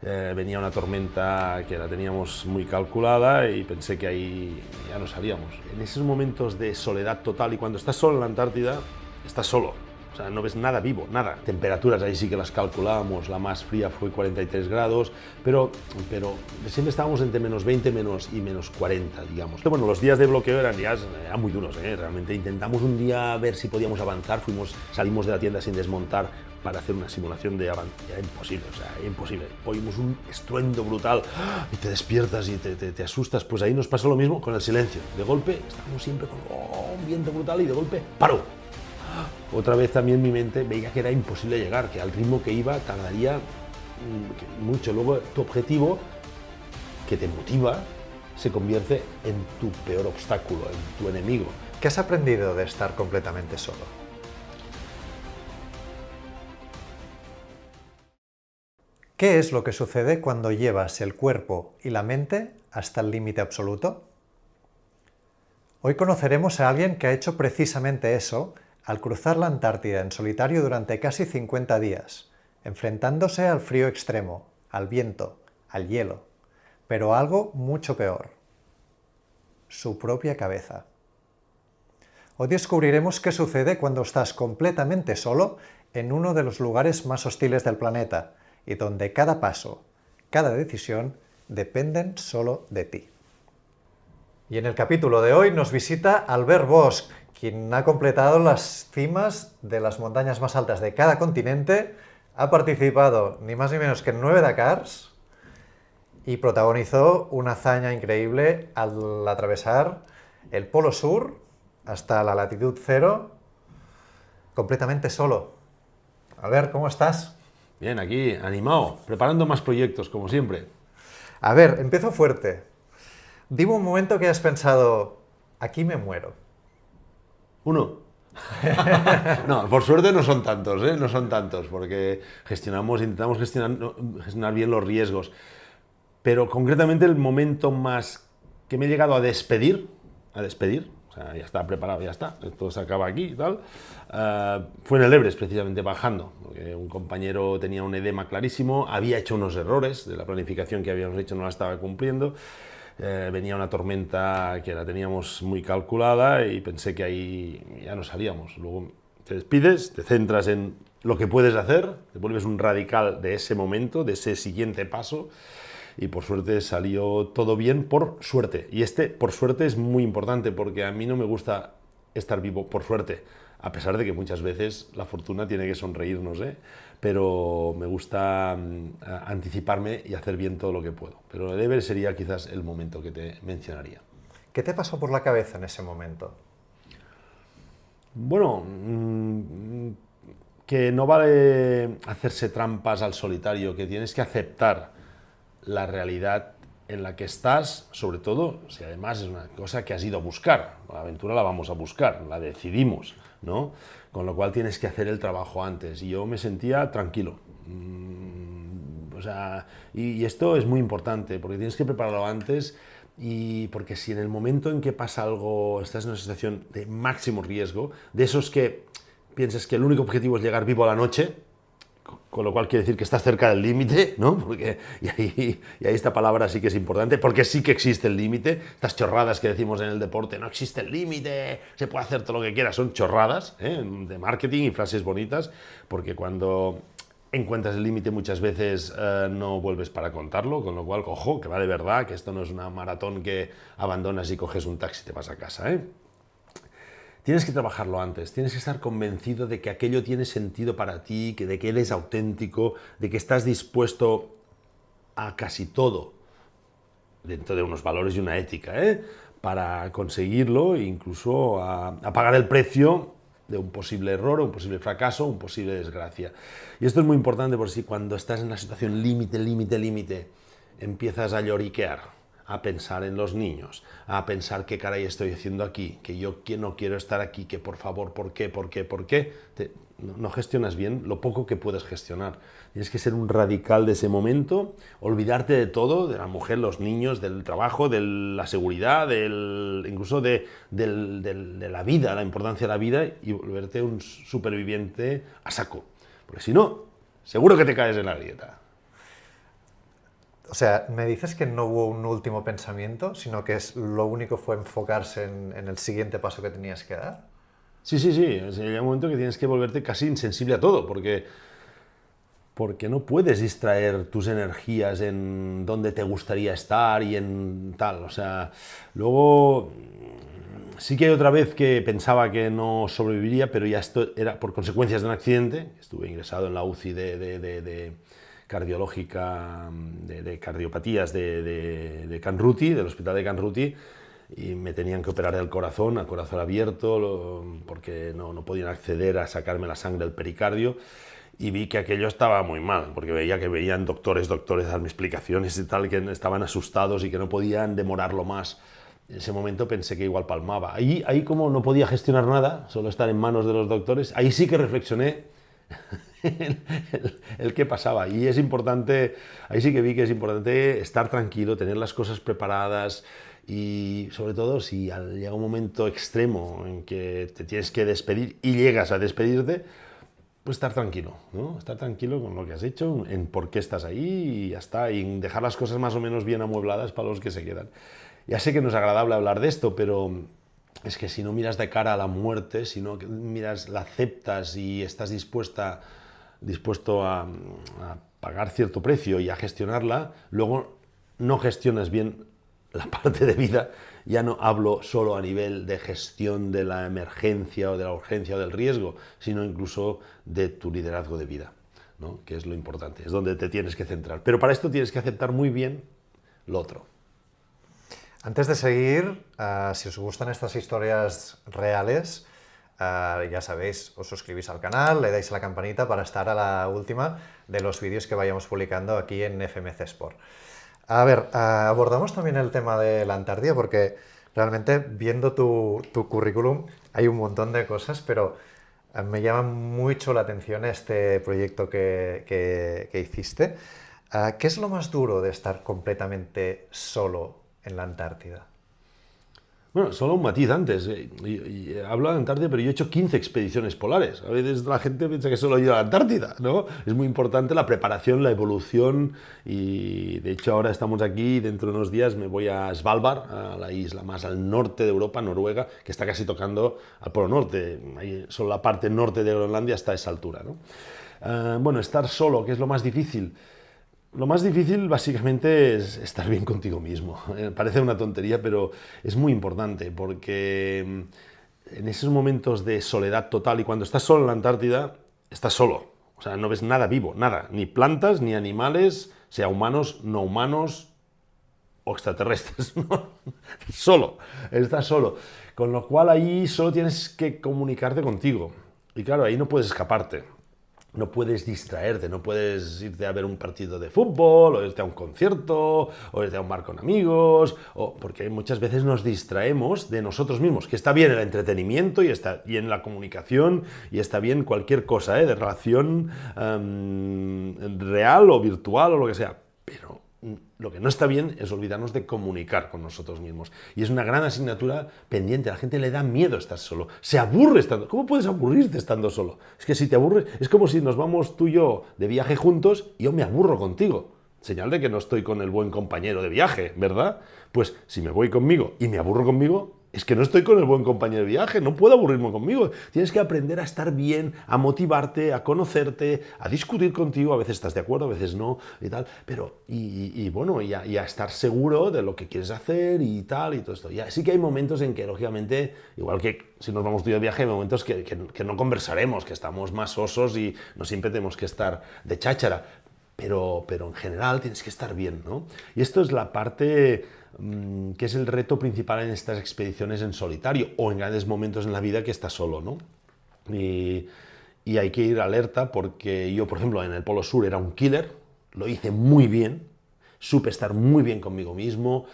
Venía una tormenta que la teníamos muy calculada y pensé que ahí ya no salíamos. En esos momentos de soledad total, y cuando estás solo en la Antártida, estás solo. O sea, no ves nada vivo, nada. Temperaturas ahí sí que las calculábamos, la más fría fue 43 grados, pero siempre estábamos entre menos 20 y menos 40, digamos. Bueno, los días de bloqueo eran muy duros, realmente intentamos un día ver si podíamos avanzar, salimos de la tienda sin desmontar para hacer una simulación de avance. Era imposible, o sea, imposible. Oímos un estruendo brutal y te despiertas y te asustas. Pues ahí nos pasó lo mismo con el silencio. De golpe, estábamos siempre con un viento brutal y de golpe, ¡paró! Otra vez también mi mente veía que era imposible llegar, que al ritmo que iba tardaría mucho. Luego tu objetivo, que te motiva, se convierte en tu peor obstáculo, en tu enemigo. ¿Qué has aprendido de estar completamente solo? ¿Qué es lo que sucede cuando llevas el cuerpo y la mente hasta el límite absoluto? Hoy conoceremos a alguien que ha hecho precisamente eso al cruzar la Antártida en solitario durante casi 50 días, enfrentándose al frío extremo, al viento, al hielo, pero a algo mucho peor: su propia cabeza. Hoy descubriremos qué sucede cuando estás completamente solo en uno de los lugares más hostiles del planeta y donde cada paso, cada decisión dependen solo de ti. Y en el capítulo de hoy nos visita Albert Bosch, quien ha completado las cimas de las montañas más altas de cada continente, ha participado ni más ni menos que en 9 Dakars y protagonizó una hazaña increíble al atravesar el Polo Sur hasta la latitud 0, completamente solo. Albert, ¿cómo estás? Bien, aquí, animado, preparando más proyectos, como siempre. A ver, empiezo fuerte. Dime un momento que has pensado, aquí me muero. Uno. No, por suerte no son tantos, no son tantos, porque intentamos gestionar bien los riesgos. Pero concretamente el momento más que me he llegado a despedir, o sea, ya está preparado, ya está, todo se acaba aquí y tal, fue en el Everest, precisamente bajando, porque un compañero tenía un edema clarísimo, había hecho unos errores de la planificación que habíamos hecho, no la estaba cumpliendo. Venía una tormenta que la teníamos muy calculada y pensé que ahí ya no salíamos. Luego te despides, te centras en lo que puedes hacer, te vuelves un radical de ese momento, de ese siguiente paso, y por suerte salió todo bien, por suerte. Y por suerte es muy importante, porque a mí no me gusta estar vivo por suerte, a pesar de que muchas veces la fortuna tiene que sonreírnos, pero me gusta anticiparme y hacer bien todo lo que puedo. Pero el Everest sería quizás el momento que te mencionaría. ¿Qué te pasó por la cabeza en ese momento? Bueno, que no vale hacerse trampas al solitario, que tienes que aceptar la realidad en la que estás, sobre todo si además es una cosa que has ido a buscar. La aventura la vamos a buscar, la decidimos, ¿no? Con lo cual tienes que hacer el trabajo antes. Y yo me sentía tranquilo. O sea, y esto es muy importante, porque tienes que prepararlo antes, y porque si en el momento en que pasa algo, estás en una situación de máximo riesgo, de esos que piensas que el único objetivo es llegar vivo a la noche, con lo cual quiere decir que estás cerca del límite, ¿no? Y ahí esta palabra sí que es importante, porque sí que existe el límite. Estas chorradas que decimos en el deporte, no existe el límite, se puede hacer todo lo que quieras, son chorradas de marketing y frases bonitas, porque cuando encuentras el límite muchas veces no vuelves para contarlo, con lo cual, ojo, que va de verdad, que esto no es una maratón que abandonas y coges un taxi y te vas a casa, Tienes que trabajarlo antes, tienes que estar convencido de que aquello tiene sentido para ti, de que eres auténtico, de que estás dispuesto a casi todo, dentro de unos valores y una ética, para conseguirlo, e incluso a pagar el precio de un posible error, un posible fracaso, un posible desgracia. Y esto es muy importante, porque si cuando estás en una situación límite, empiezas a lloriquear, a pensar en los niños, a pensar qué caray estoy haciendo aquí, que yo no quiero estar aquí, que por favor, ¿por qué? No gestionas bien lo poco que puedes gestionar. Tienes que ser un radical de ese momento, olvidarte de todo, de la mujer, los niños, del trabajo, de la seguridad, incluso de la vida, la importancia de la vida, y volverte un superviviente a saco. Porque si no, seguro que te caes en la grieta. O sea, me dices que no hubo un último pensamiento, sino que lo único fue enfocarse en el siguiente paso que tenías que dar. Sí, sí, sí. O sea, llega un momento que tienes que volverte casi insensible a todo, porque no puedes distraer tus energías en dónde te gustaría estar y en tal. O sea, luego sí que hay otra vez que pensaba que no sobreviviría, pero ya esto era por consecuencias de un accidente. Estuve ingresado en la UCI de cardiológica, de cardiopatías de Canruti, del hospital de Canruti, y me tenían que operar del corazón, a corazón abierto, porque no podían acceder a sacarme la sangre del pericardio. Y vi que aquello estaba muy mal, porque veía que veían doctores darme explicaciones y tal, que estaban asustados y que no podían demorarlo más. En ese momento pensé que igual palmaba. Ahí como no podía gestionar nada, solo estar en manos de los doctores, ahí sí que reflexioné el qué pasaba. Y es importante, ahí sí que vi que es importante estar tranquilo, tener las cosas preparadas y sobre todo si llega un momento extremo en que te tienes que despedir y llegas a despedirte, pues estar tranquilo, ¿no? Estar tranquilo con lo que has hecho, en por qué estás ahí y ya está, y dejar las cosas más o menos bien amuebladas para los que se quedan. Ya sé que no es agradable hablar de esto, pero es que si no miras de cara a la muerte, si no miras, la aceptas y estás dispuesto a pagar cierto precio y a gestionarla, luego no gestionas bien la parte de vida. Ya no hablo solo a nivel de gestión de la emergencia o de la urgencia o del riesgo, sino incluso de tu liderazgo de vida, ¿no? Que es lo importante, es donde te tienes que centrar. Pero para esto tienes que aceptar muy bien lo otro. Antes de seguir, si os gustan estas historias reales, ya sabéis, os suscribís al canal, le dais a la campanita para estar a la última de los vídeos que vayamos publicando aquí en FMC Sport. A ver, abordamos también el tema de la Antártida porque realmente viendo tu currículum hay un montón de cosas, pero me llama mucho la atención este proyecto que hiciste. ¿Qué es lo más duro de estar completamente solo en la Antártida? Bueno, solo un matiz antes. Hablo de la Antártida, pero yo he hecho 15 expediciones polares. A veces la gente piensa que solo he ido a la Antártida, ¿no? Es muy importante la preparación, la evolución y de hecho ahora estamos aquí y dentro de unos días me voy a Svalbard, a la isla más al norte de Europa, Noruega, que está casi tocando al Polo Norte. Ahí, solo la parte norte de Groenlandia está a esa altura, ¿no? Bueno, estar solo, ¿qué es lo más difícil? Lo más difícil básicamente es estar bien contigo mismo. Parece una tontería, pero es muy importante porque en esos momentos de soledad total y cuando estás solo en la Antártida, estás solo. O sea, no ves nada vivo, nada. Ni plantas, ni animales, sea humanos, no humanos o extraterrestres. ¿No? Solo, estás solo. Con lo cual ahí solo tienes que comunicarte contigo. Y claro, ahí no puedes escaparte. No puedes distraerte, no puedes irte a ver un partido de fútbol, o irte a un concierto, o irte a un bar con amigos, porque muchas veces nos distraemos de nosotros mismos, que está bien el entretenimiento y está bien la comunicación y está bien cualquier cosa, de relación real o virtual o lo que sea, pero lo que no está bien es olvidarnos de comunicar con nosotros mismos. Y es una gran asignatura pendiente. A la gente le da miedo estar solo. Se aburre estando. ¿Cómo puedes aburrirte estando solo? Es que si te aburres, es como si nos vamos tú y yo de viaje juntos y yo me aburro contigo. Señal de que no estoy con el buen compañero de viaje, ¿verdad? Pues si me voy conmigo y me aburro conmigo, es que no estoy con el buen compañero de viaje, no puedo aburrirme conmigo. Tienes que aprender a estar bien, a motivarte, a conocerte, a discutir contigo. A veces estás de acuerdo, a veces no, y tal. Pero, bueno, y a estar seguro de lo que quieres hacer y tal, y todo esto. Y sí que hay momentos en que, lógicamente, igual que si nos vamos tú y yo de viaje, hay momentos que no conversaremos, que estamos más osos y no siempre tenemos que estar de cháchara. Pero en general tienes que estar bien, ¿no? Y esto es la parte que es el reto principal en estas expediciones en solitario o en grandes momentos en la vida que estás solo, ¿no? Y hay que ir alerta porque yo, por ejemplo, en el Polo Sur era un killer, lo hice muy bien, supe estar muy bien conmigo mismo,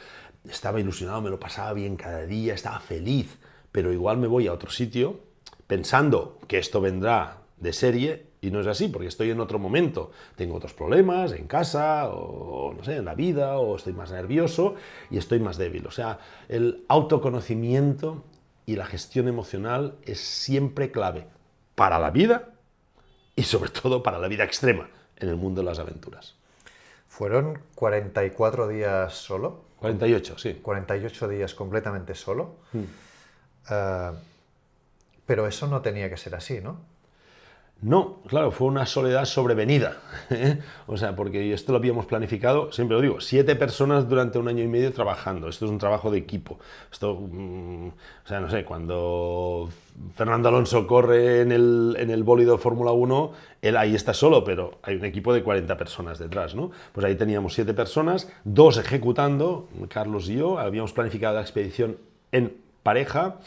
estaba ilusionado, me lo pasaba bien cada día, estaba feliz, pero igual me voy a otro sitio pensando que esto vendrá de serie y no es así, porque estoy en otro momento. Tengo otros problemas en casa, o no sé, en la vida, o estoy más nervioso y estoy más débil. O sea, el autoconocimiento y la gestión emocional es siempre clave para la vida y sobre todo para la vida extrema en el mundo de las aventuras. ¿Fueron 44 días solo? 48, sí. 48 días completamente solo. Eh, pero eso no tenía que ser así, ¿no? No, claro, fue una soledad sobrevenida. O sea, porque esto lo habíamos planificado, siempre lo digo, 7 personas durante un año y medio trabajando. Esto es un trabajo de equipo. Esto, o sea, no sé, cuando Fernando Alonso corre en el bólido Fórmula 1, él ahí está solo, pero hay un equipo de 40 personas detrás, ¿no? Pues ahí teníamos 7 personas, 2 ejecutando, Carlos y yo, habíamos planificado la expedición en pareja,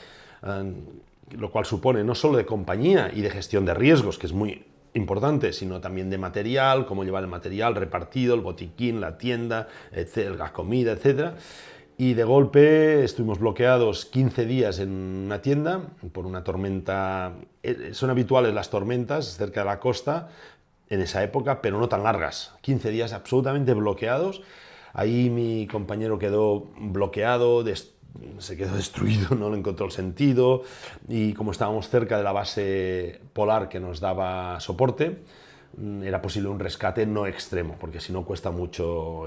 lo cual supone no solo de compañía y de gestión de riesgos, que es muy importante, sino también de material, cómo llevar el material repartido, el botiquín, la tienda, la comida, etc. Y de golpe estuvimos bloqueados 15 días en una tienda por una tormenta. Son habituales las tormentas cerca de la costa en esa época, pero no tan largas. 15 días absolutamente bloqueados. Ahí mi compañero quedó bloqueado, se quedó destruido, no le encontró el sentido, y como estábamos cerca de la base polar que nos daba soporte, era posible un rescate no extremo, porque si no cuesta mucho,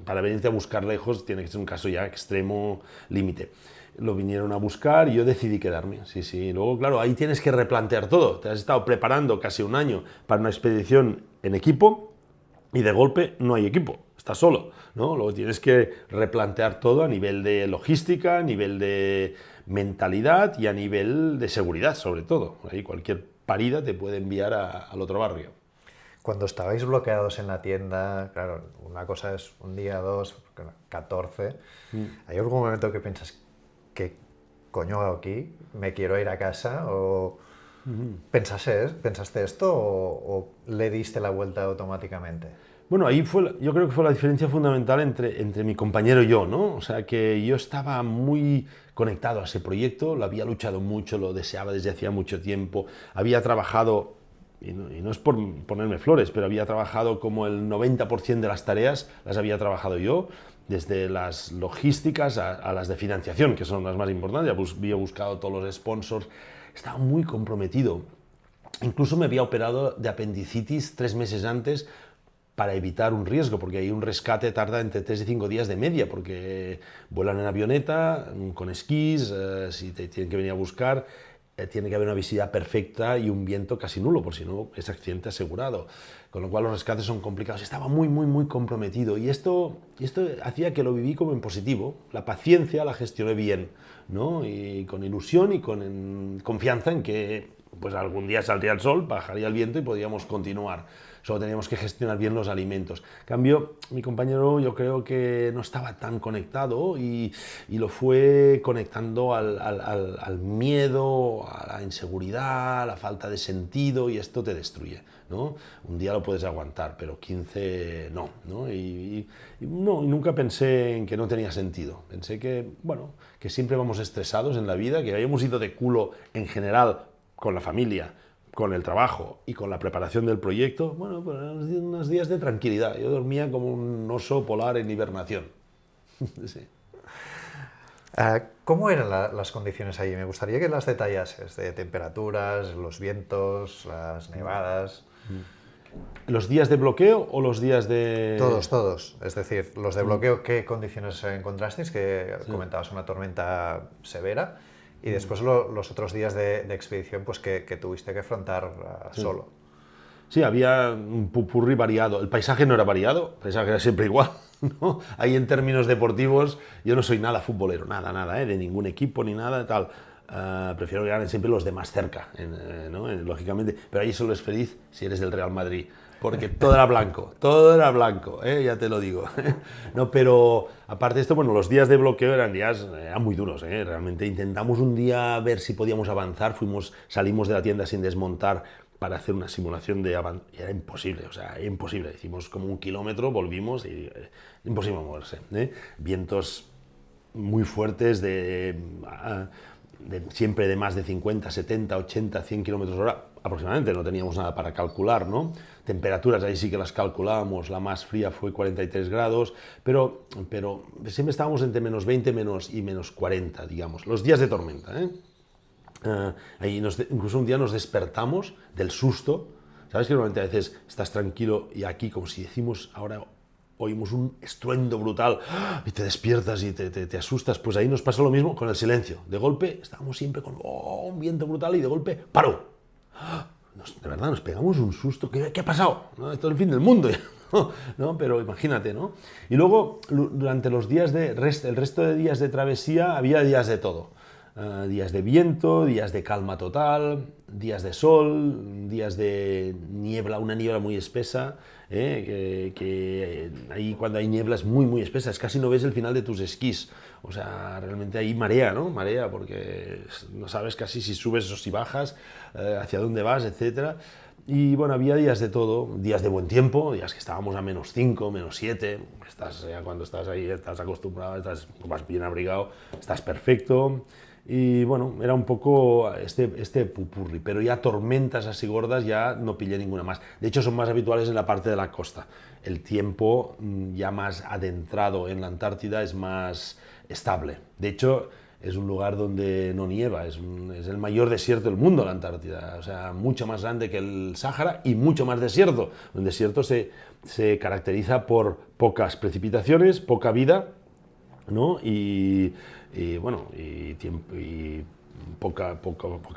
para venirte a buscar lejos tiene que ser un caso ya extremo, límite. Lo vinieron a buscar y yo decidí quedarme, sí. Luego, claro, ahí tienes que replantear todo. Te has estado preparando casi un año para una expedición en equipo y de golpe no hay equipo, estás solo, ¿no? Luego tienes que replantear todo a nivel de logística, a nivel de mentalidad y a nivel de seguridad, sobre todo. Ahí cualquier parida te puede enviar al otro barrio. Cuando estabais bloqueados en la tienda, claro, una cosa es un día, dos, 14. ¿Hay algún momento que piensas, ¿qué coño hago aquí? ¿Me quiero ir a casa? ¿O pensaste esto o le diste la vuelta automáticamente? Bueno, ahí yo creo que fue la diferencia fundamental entre mi compañero y yo, ¿no? O sea, que yo estaba muy conectado a ese proyecto, lo había luchado mucho, lo deseaba desde hacía mucho tiempo, había trabajado, y no es por ponerme flores, pero había trabajado como el 90% de las tareas, las había trabajado yo, desde las logísticas a las de financiación, que son las más importantes, había buscado todos los sponsors, estaba muy comprometido. Incluso me había operado de apendicitis 3 meses antes para evitar un riesgo, porque ahí un rescate tarda entre 3 y 5 días de media, porque vuelan en avioneta, con esquís, si te tienen que venir a buscar, tiene que haber una visibilidad perfecta y un viento casi nulo, por si no es accidente asegurado. Con lo cual los rescates son complicados. Estaba muy comprometido y esto hacía que lo viví como en positivo. La paciencia la gestioné bien, ¿no? Y con ilusión y con confianza en que pues algún día saldría el sol, bajaría el viento y podríamos continuar. Solo teníamos que gestionar bien los alimentos. En cambio, mi compañero yo creo que no estaba tan conectado y lo fue conectando al miedo, a la inseguridad, a la falta de sentido, y esto te destruye, ¿no? Un día lo puedes aguantar, pero 15 no, ¿no? Y nunca pensé en que no tenía sentido. Pensé que, bueno, que siempre vamos estresados en la vida, que habíamos ido de culo en general con la familia, con el trabajo y con la preparación del proyecto, bueno, pues unos días de tranquilidad. Yo dormía como un oso polar en hibernación. Sí. ¿Cómo eran las condiciones allí? Me gustaría que las detallases, de temperaturas, los vientos, las nevadas. ¿Los días de bloqueo o los días de...? Todos. Es decir, los de bloqueo, ¿qué condiciones encontrasteis? Que comentabas una tormenta severa. Y después los otros días de expedición, pues que tuviste que afrontar solo. Sí, había un pupurrí variado. El paisaje no era variado, el paisaje era siempre igual, ¿no? Ahí en términos deportivos, yo no soy nada futbolero, nada, de ningún equipo ni nada, tal. Prefiero que ganen siempre los de más cerca, ¿no? Lógicamente. Pero ahí solo es feliz si eres del Real Madrid, porque todo era blanco, ya te lo digo. No, pero aparte de esto, bueno, los días de bloqueo eran muy duros, realmente intentamos un día ver si podíamos avanzar, salimos de la tienda sin desmontar para hacer una simulación de avance, y era imposible, imposible. Hicimos como 1 kilómetro, volvimos y imposible moverse, vientos muy fuertes siempre de más de 50, 70, 80, 100 kilómetros por hora, aproximadamente, no teníamos nada para calcular, ¿no? Temperaturas, ahí sí que las calculábamos, la más fría fue 43 grados, pero siempre estábamos entre menos 20 y menos 40, digamos, los días de tormenta, ahí incluso un día nos despertamos del susto, ¿Sabes que normalmente a veces estás tranquilo y aquí, como si decimos ahora, oímos un estruendo brutal y te despiertas y te asustas? Pues ahí nos pasa lo mismo con el silencio. De golpe estábamos siempre con un viento brutal y de golpe ¡paró! De verdad, nos pegamos un susto. ¿Qué ha pasado? ¿No? Esto es el fin del mundo. ¿No? Pero imagínate, ¿no? Y luego, durante los días el resto de días de travesía, había días de todo. Días de viento, días de calma total, días de sol, días de niebla, una niebla muy espesa, que ahí cuando hay niebla es muy, muy espesa, es casi no ves el final de tus esquís. O sea, realmente ahí marea, ¿no? Marea, porque no sabes casi si subes o si bajas, hacia dónde vas, etcétera. Y bueno, había días de todo, días de buen tiempo, días que estábamos a -5, -7, cuando estás ahí, estás acostumbrado, vas bien abrigado, estás perfecto. Y bueno, era un poco este pupurri, pero ya tormentas así gordas ya no pillé ninguna más. De hecho, son más habituales en la parte de la costa. El tiempo ya más adentrado en la Antártida es más estable. De hecho, es un lugar donde no nieva, es el mayor desierto del mundo, la Antártida. O sea, mucho más grande que el Sáhara y mucho más desierto. Un desierto se caracteriza por pocas precipitaciones, poca vida, ¿no? Y poca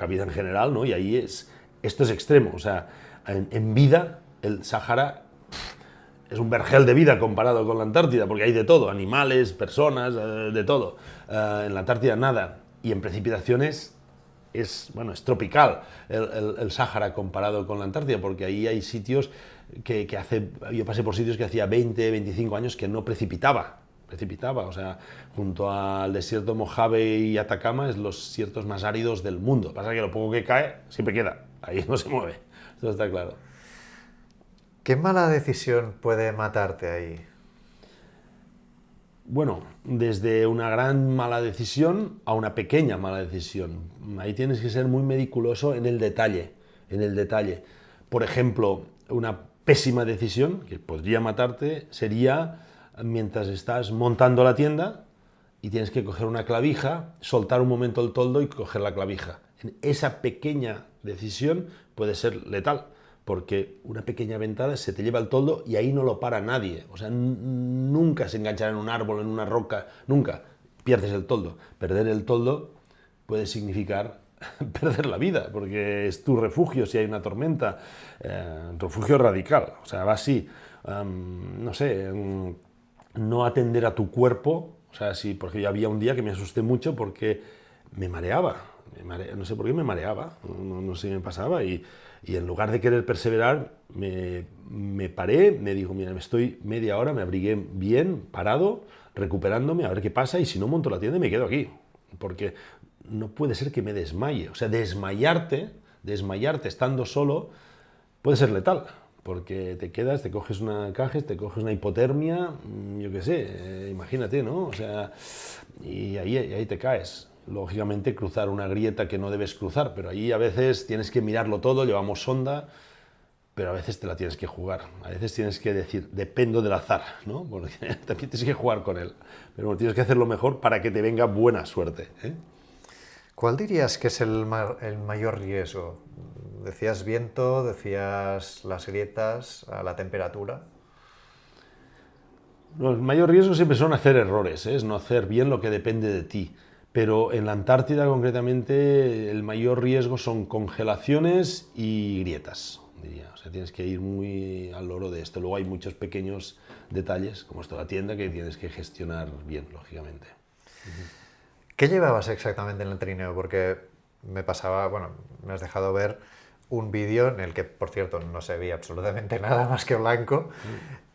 vida en general, ¿no? Y ahí esto es extremo. O sea, en vida el Sáhara es un vergel de vida comparado con la Antártida, porque hay de todo, animales, personas, de todo. En la Antártida nada. Y en precipitaciones es tropical el Sáhara comparado con la Antártida, porque ahí hay sitios yo pasé por sitios que hacía 20, 25 años que no precipitaba, o sea, junto al desierto Mojave y Atacama es los desiertos más áridos del mundo. Pasa que lo poco que cae siempre queda, ahí no se mueve, eso está claro. ¿Qué mala decisión puede matarte ahí? Bueno, desde una gran mala decisión a una pequeña mala decisión. Ahí tienes que ser muy meticuloso en el detalle, Por ejemplo, una pésima decisión que podría matarte sería mientras estás montando la tienda y tienes que coger una clavija, soltar un momento el toldo y coger la clavija. Esa pequeña decisión puede ser letal, porque una pequeña ventada se te lleva el toldo y ahí no lo para nadie. O sea, nunca se enganchará en un árbol, en una roca, nunca. Pierdes el toldo. Perder el toldo puede significar perder la vida, porque es tu refugio si hay una tormenta, un refugio radical. O sea, va así, no sé, no atender a tu cuerpo. O sea, sí, porque yo había un día que me asusté mucho porque me mareaba. No sé por qué me mareaba, no sé qué me pasaba, y en lugar de querer perseverar, me paré, me digo, mira, me estoy media hora, me abrigué bien, parado, recuperándome, a ver qué pasa, y si no monto la tienda me quedo aquí, porque no puede ser que me desmaye. O sea, desmayarte estando solo puede ser letal, porque te quedas, te coges una caja, te coges una hipotermia, yo qué sé, imagínate, ¿no? O sea, y ahí te caes. Lógicamente cruzar una grieta que no debes cruzar, pero ahí a veces tienes que mirarlo todo, llevamos sonda, pero a veces te la tienes que jugar. A veces tienes que decir, dependo del azar, ¿no? Porque también tienes que jugar con él. Pero bueno, tienes que hacerlo mejor para que te venga buena suerte, ¿eh? ¿Cuál dirías que es el mayor riesgo? Decías viento, decías las grietas, la temperatura. El mayor riesgo siempre son hacer errores, ¿eh? Es no hacer bien lo que depende de ti. Pero en la Antártida concretamente el mayor riesgo son congelaciones y grietas, diría. O sea, tienes que ir muy al loro de esto. Luego hay muchos pequeños detalles, como esto de la tienda, que tienes que gestionar bien, lógicamente. ¿Qué llevabas exactamente en el trineo? Porque me pasaba, bueno, me has dejado ver un vídeo en el que, por cierto, no se veía absolutamente nada más que blanco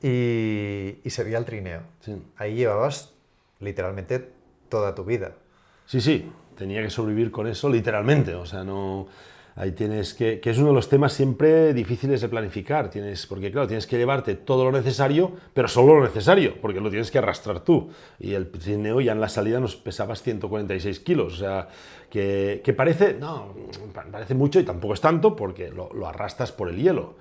y se veía el trineo. Sí. Ahí llevabas literalmente toda tu vida. Sí, tenía que sobrevivir con eso literalmente, o sea, no... Ahí tienes que es uno de los temas siempre difíciles de planificar, porque claro, tienes que llevarte todo lo necesario, pero solo lo necesario, porque lo tienes que arrastrar tú. Y el trineo ya en la salida nos pesabas 146 kilos, o sea, que parece, no, parece mucho y tampoco es tanto, porque lo arrastras por el hielo.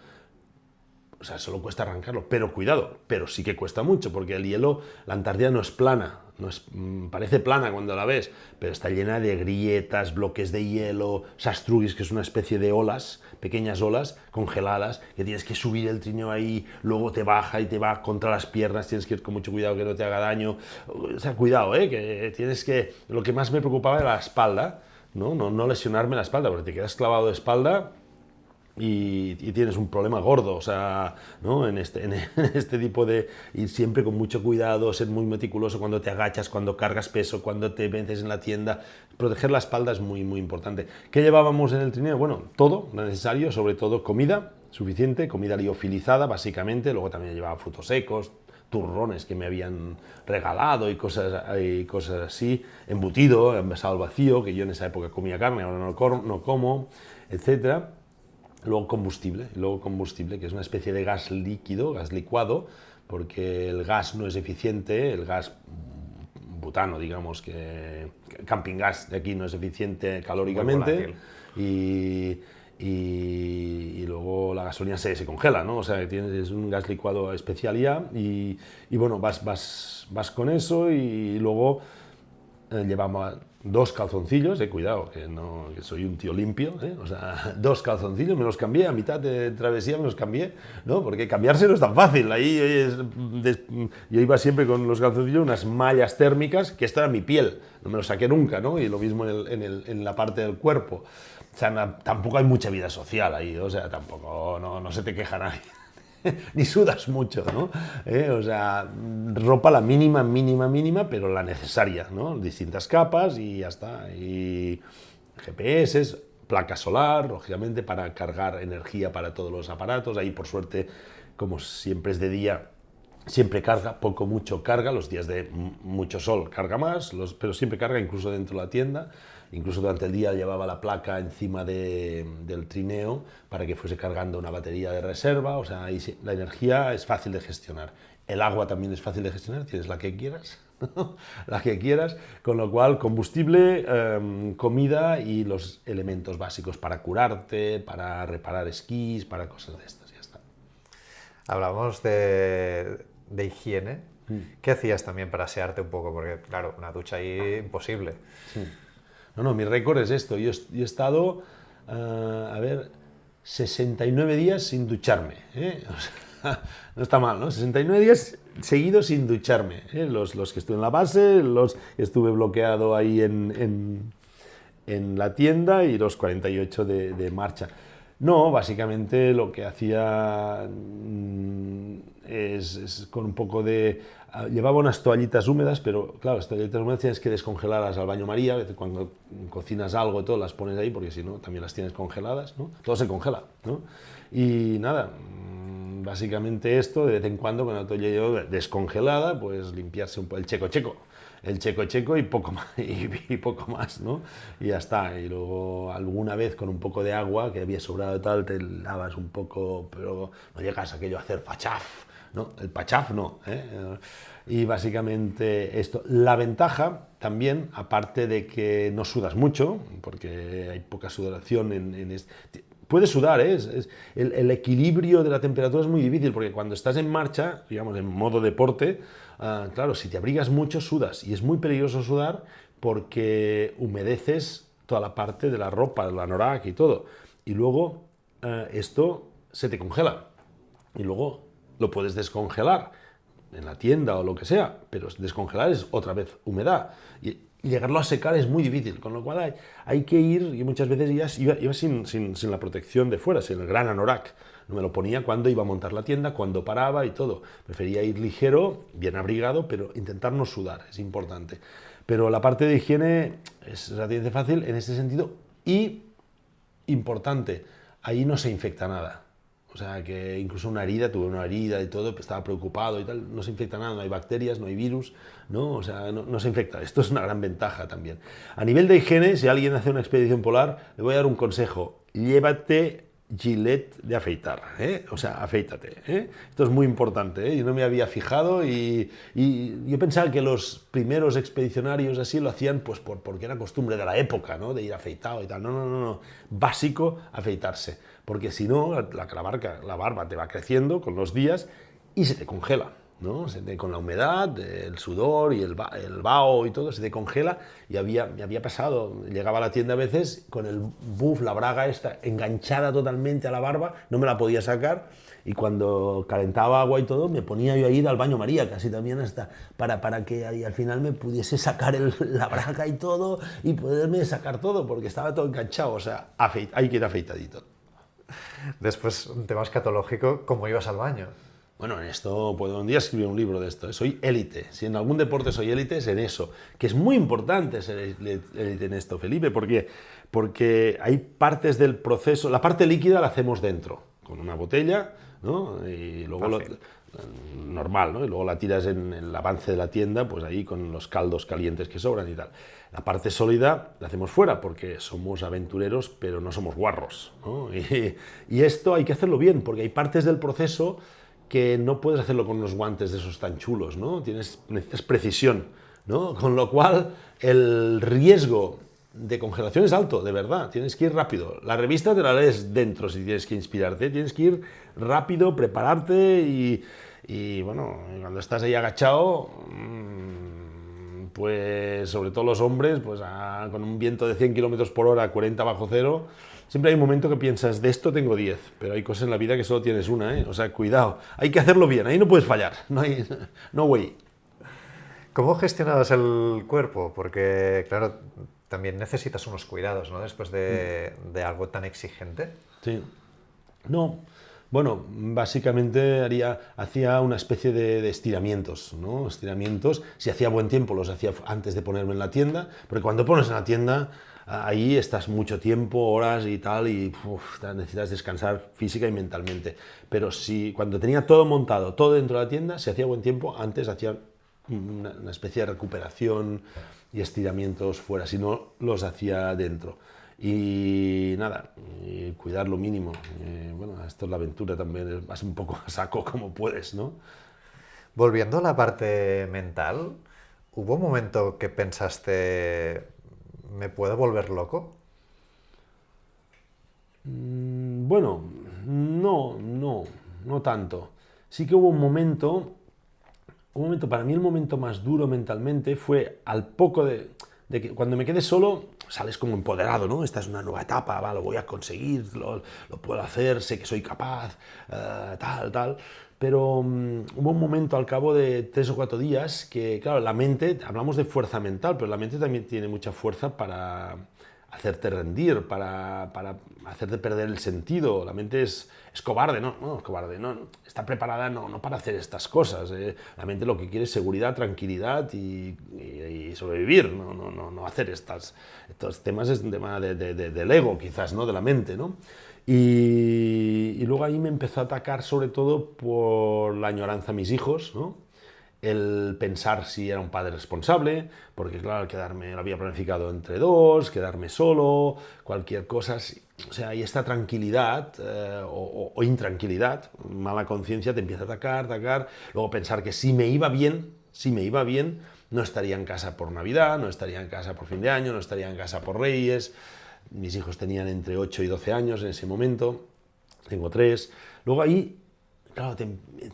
o sea, solo cuesta arrancarlo, pero cuidado, pero sí que cuesta mucho, porque el hielo, la Antártida no es plana, parece plana cuando la ves, pero está llena de grietas, bloques de hielo, sastrugis, que es una especie de olas, pequeñas olas congeladas, que tienes que subir el trineo ahí, luego te baja y te va contra las piernas, tienes que ir con mucho cuidado que no te haga daño, o sea, cuidado, que tienes que... Lo que más me preocupaba era la espalda, no lesionarme la espalda, porque te quedas clavado de espalda y tienes un problema gordo, o sea, ¿no? en este tipo de ir siempre con mucho cuidado, ser muy meticuloso cuando te agachas, cuando cargas peso, cuando te metes en la tienda, proteger la espalda es muy, muy importante. ¿Qué llevábamos en el trineo? Bueno, todo lo necesario, sobre todo comida suficiente, comida liofilizada básicamente, luego también llevaba frutos secos, turrones que me habían regalado y cosas así, embutido, envasado al vacío, que yo en esa época comía carne, ahora no como, etcétera. Luego combustible, que es una especie de gas líquido, gas licuado, porque el gas no es eficiente, el gas butano, digamos, que camping gas de aquí no es eficiente calóricamente, y luego la gasolina se congela, ¿no? O sea, es un gas licuado especial ya, y bueno, vas con eso, y luego llevamos 2 calzoncillos, cuidado, que soy un tío limpio, o sea, 2 calzoncillos, me los cambié, a mitad de travesía me los cambié, ¿no? Porque cambiarse no es tan fácil, yo iba siempre con los calzoncillos, unas mallas térmicas, que esta era mi piel, no me lo saqué nunca, ¿no? Y lo mismo en la parte del cuerpo, o sea, tampoco hay mucha vida social ahí, o sea, tampoco, no se te queja nadie. Ni sudas mucho, ¿no? O sea, ropa la mínima, pero la necesaria, ¿no? Distintas capas y ya está. Y GPS, placa solar, lógicamente, para cargar energía para todos los aparatos. Ahí, por suerte, como siempre es de día, siempre carga, mucho carga, los días de mucho sol carga más, pero siempre carga incluso dentro de la tienda. Incluso durante el día llevaba la placa encima del trineo para que fuese cargando una batería de reserva, o sea, la energía es fácil de gestionar. El agua también es fácil de gestionar, tienes la que quieras, con lo cual combustible, comida y los elementos básicos para curarte, para reparar esquís, para cosas de estas, ya está. Hablamos de higiene. ¿Qué hacías también para asearte un poco? Porque, claro, una ducha ahí imposible. Sí. No, mi récord es esto. Yo he estado, 69 días sin ducharme. O sea, no está mal, ¿no? 69 días seguidos sin ducharme. Los que estuve en la base, los que estuve bloqueado ahí en la tienda y los 48 de marcha. No, básicamente lo que hacía es con un poco de... Llevaba unas toallitas húmedas, pero claro, las toallitas húmedas tienes que descongelarlas al baño María, cuando cocinas algo y todo, las pones ahí, porque si no, también las tienes congeladas, ¿no? Todo se congela, ¿no? Y nada, básicamente esto, de vez en cuando, con la toalla descongelada, pues limpiarse un poco el checo y poco más, ¿no? Y ya está. Y luego alguna vez con un poco de agua que había sobrado y tal, te lavas un poco, pero no llegas a aquello a hacer pachaf, ¿no? El pachaf no, Y básicamente esto. La ventaja también, aparte de que no sudas mucho, porque hay poca sudoración puedes sudar, el equilibrio de la temperatura es muy difícil, porque cuando estás en marcha, digamos, en modo deporte, claro, si te abrigas mucho, sudas, y es muy peligroso sudar porque humedeces toda la parte de la ropa, la anorak y todo, y luego esto se te congela, y luego lo puedes descongelar en la tienda o lo que sea, pero descongelar es otra vez humedad, y llegarlo a secar es muy difícil, con lo cual hay que ir, y muchas veces iba sin la protección de fuera, sin el gran anorak. No me lo ponía cuando iba a montar la tienda, cuando paraba y todo. Prefería ir ligero, bien abrigado, pero intentar no sudar, es importante. Pero la parte de higiene es relativamente fácil en este sentido y importante, ahí no se infecta nada. O sea, que incluso tuve una herida y todo, estaba preocupado y tal, no se infecta nada, no hay bacterias, no hay virus, ¿no? O sea, no se infecta. Esto es una gran ventaja también. A nivel de higiene, si alguien hace una expedición polar, le voy a dar un consejo. Llévate Gillette de afeitar, ¿eh? O sea, afeítate, ¿eh? Esto es muy importante, ¿eh? Yo no me había fijado y yo pensaba que los primeros expedicionarios así lo hacían pues porque era costumbre de la época, ¿no? De ir afeitado y tal. No, no, no, no. Básico afeitarse, porque si no, la barba te va creciendo con los días y se te congela, ¿no? Con la humedad, el sudor y el vaho y todo, se te congela y me había pasado, llegaba a la tienda a veces con el buff, la braga esta, enganchada totalmente a la barba, no me la podía sacar y cuando calentaba agua y todo, me ponía yo a ir al baño María, casi también hasta, para que ahí al final me pudiese sacar la braga y todo y poderme sacar todo, porque estaba todo enganchado, o sea, hay que ir afeitadito. Después, un tema escatológico, ¿cómo ibas al baño? Bueno, en esto puedo un día escribir un libro de esto, ¿eh? Soy élite. Si en algún deporte soy élite es en eso, que es muy importante ser élite en esto, Felipe, porque hay partes del proceso, la parte líquida la hacemos dentro, con una botella, ¿no? Y luego normal, ¿no? Y luego la tiras en el avance de la tienda, pues ahí con los caldos calientes que sobran y tal. La parte sólida la hacemos fuera, porque somos aventureros, pero no somos guarros, ¿no? Y esto hay que hacerlo bien, porque hay partes del proceso que no puedes hacerlo con unos guantes de esos tan chulos, ¿no? Necesitas precisión, ¿no? Con lo cual el riesgo de congelación es alto, de verdad, tienes que ir rápido. La revista te la lees dentro si tienes que inspirarte, tienes que ir rápido, prepararte y bueno, cuando estás ahí agachado, pues sobre todo los hombres, pues con un viento de 100 km por hora, 40 bajo cero, siempre hay un momento que piensas, de esto tengo 10, pero hay cosas en la vida que solo tienes una, ¿eh? O sea, cuidado, hay que hacerlo bien, ahí no puedes fallar, no way. ¿Cómo gestionabas el cuerpo? Porque, claro, también necesitas unos cuidados, ¿no? Después de algo tan exigente. Sí. No, bueno, básicamente hacía una especie de estiramientos, ¿no? Estiramientos, si hacía buen tiempo los hacía antes de ponerme en la tienda, porque cuando pones en la tienda, ahí estás mucho tiempo, horas y tal, y necesitas descansar física y mentalmente. Pero cuando tenía todo montado, todo dentro de la tienda, si hacía buen tiempo, antes hacía una especie de recuperación y estiramientos fuera, si no los hacía dentro. Y nada, cuidar lo mínimo. Bueno, esto es la aventura también, vas un poco a saco como puedes, ¿no? Volviendo a la parte mental, ¿hubo un momento que pensaste, ¿me puedo volver loco? Bueno, no tanto. Sí que hubo un momento, para mí el momento más duro mentalmente fue al poco de que cuando me quedé solo, sales como empoderado, ¿no? Esta es una nueva etapa, va, lo voy a conseguir, lo puedo hacer, sé que soy capaz, tal. Pero hubo un momento al cabo de 3 o 4 días que, claro, la mente, hablamos de fuerza mental, pero la mente también tiene mucha fuerza para hacerte rendir, para hacerte perder el sentido. La mente es cobarde, no es cobarde, no, está preparada no para hacer estas cosas. La mente lo que quiere es seguridad, tranquilidad y sobrevivir, no hacer estos temas. Es un tema del ego, quizás, ¿no? De la mente, ¿no? Y luego ahí me empezó a atacar sobre todo por la añoranza a mis hijos, ¿no? El pensar si era un padre responsable, porque claro, lo había planificado entre dos, quedarme solo, cualquier cosa. O sea, y esta tranquilidad o intranquilidad, mala conciencia, te empieza a atacar. Luego pensar que si me iba bien, no estaría en casa por Navidad, no estaría en casa por fin de año, no estaría en casa por Reyes. Mis hijos tenían entre 8 y 12 años en ese momento, tengo 3. Luego ahí, claro, te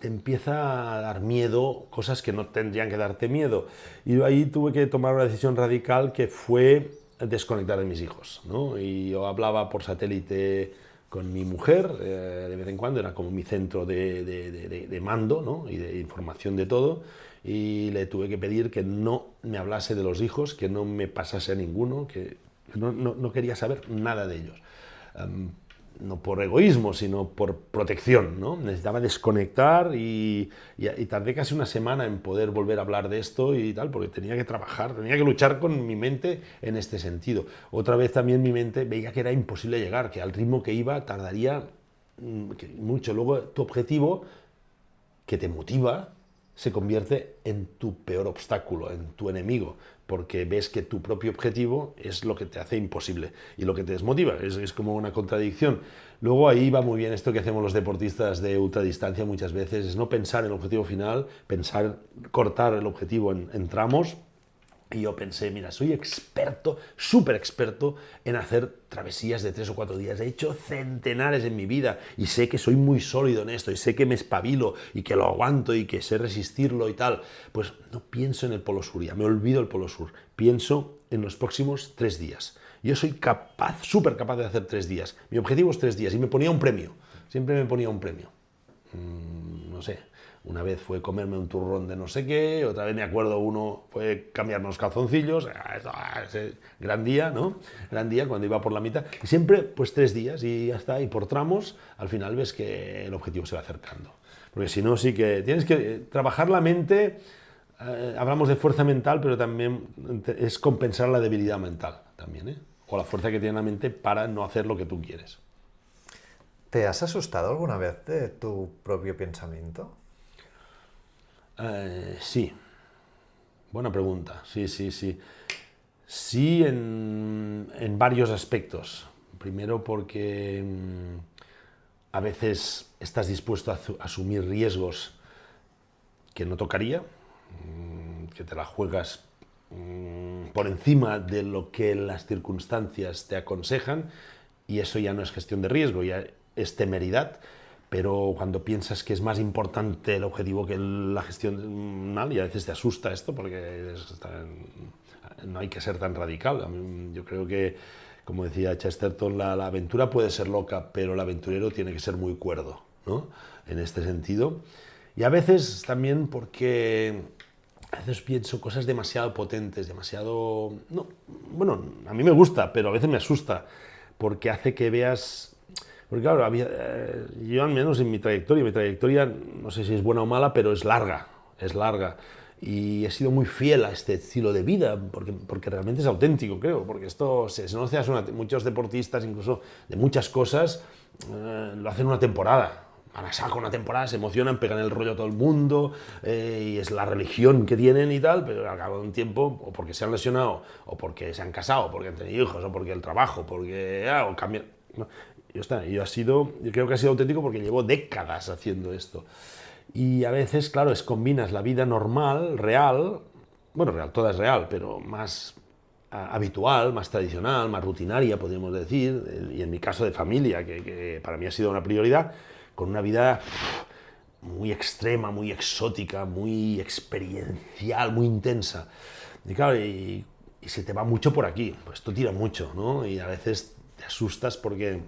empieza a dar miedo, cosas que no tendrían que darte miedo. Y ahí tuve que tomar una decisión radical que fue desconectar de mis hijos, ¿no? Y yo hablaba por satélite con mi mujer, de vez en cuando, era como mi centro de mando, ¿no? Y de información de todo. Y le tuve que pedir que no me hablase de los hijos, que no me pasase a ninguno, que no quería saber nada de ellos. No por egoísmo, sino por protección, ¿no? Necesitaba desconectar y tardé casi una semana en poder volver a hablar de esto y tal, porque tenía que trabajar, tenía que luchar con mi mente en este sentido. Otra vez también mi mente veía que era imposible llegar, que al ritmo que iba tardaría mucho. Luego tu objetivo, que te motiva, se convierte en tu peor obstáculo, en tu enemigo, porque ves que tu propio objetivo es lo que te hace imposible y lo que te desmotiva, es como una contradicción. Luego ahí va muy bien esto que hacemos los deportistas de ultradistancia muchas veces, es no pensar en el objetivo final, pensar, cortar el objetivo en tramos. Y yo pensé, mira, soy experto, súper experto en hacer travesías de 3 o 4 días. He hecho centenares en mi vida y sé que soy muy sólido en esto y sé que me espabilo y que lo aguanto y que sé resistirlo y tal. Pues no pienso en el Polo Sur, ya me olvido el Polo Sur. Pienso en los próximos 3 días. Yo soy capaz, súper capaz de hacer 3 días. Mi objetivo es 3 días y me ponía un premio. Siempre me ponía un premio. No sé. Una vez fue comerme un turrón de no sé qué, otra vez me acuerdo uno fue cambiarme los calzoncillos, gran día, ¿no? Gran día cuando iba por la mitad. Y siempre pues 3 días y ya está, y por tramos al final ves que el objetivo se va acercando. Porque si no sí que tienes que trabajar la mente, hablamos de fuerza mental, pero también es compensar la debilidad mental también, ¿eh? O la fuerza que tiene la mente para no hacer lo que tú quieres. ¿Te has asustado alguna vez de tu propio pensamiento? Sí, buena pregunta. Sí, sí, sí. Sí, en varios aspectos. Primero porque a veces estás dispuesto a asumir riesgos que no tocaría, que te la juegas por encima de lo que las circunstancias te aconsejan, y eso ya no es gestión de riesgo, ya es temeridad. Pero cuando piensas que es más importante el objetivo que la gestión mal, y a veces te asusta esto porque no hay que ser tan radical. Yo creo que, como decía Chesterton, la aventura puede ser loca, pero el aventurero tiene que ser muy cuerdo, ¿no? En este sentido. Y a veces también porque a veces pienso cosas demasiado potentes, demasiado... No, bueno, a mí me gusta, pero a veces me asusta, porque hace que veas... Porque claro, yo al menos en mi trayectoria no sé si es buena o mala, pero es larga, es larga. Y he sido muy fiel a este estilo de vida, porque realmente es auténtico, creo, porque esto se no hace muchos deportistas, incluso de muchas cosas, lo hacen una temporada. Ahora sacan una temporada, se emocionan, pegan el rollo a todo el mundo, y es la religión que tienen y tal, pero al cabo de un tiempo, o porque se han lesionado, o porque se han casado, o porque han tenido hijos, o porque el trabajo, porque o cambian... ¿no? Yo creo que ha sido auténtico porque llevo décadas haciendo esto. Y a veces, claro, combinas la vida normal, real, bueno, real, toda es real, pero más habitual, más tradicional, más rutinaria, podríamos decir, y en mi caso de familia, que para mí ha sido una prioridad, con una vida muy extrema, muy exótica, muy experiencial, muy intensa. Y claro, y se te va mucho por aquí, pues esto tira mucho, ¿no? Y a veces te asustas porque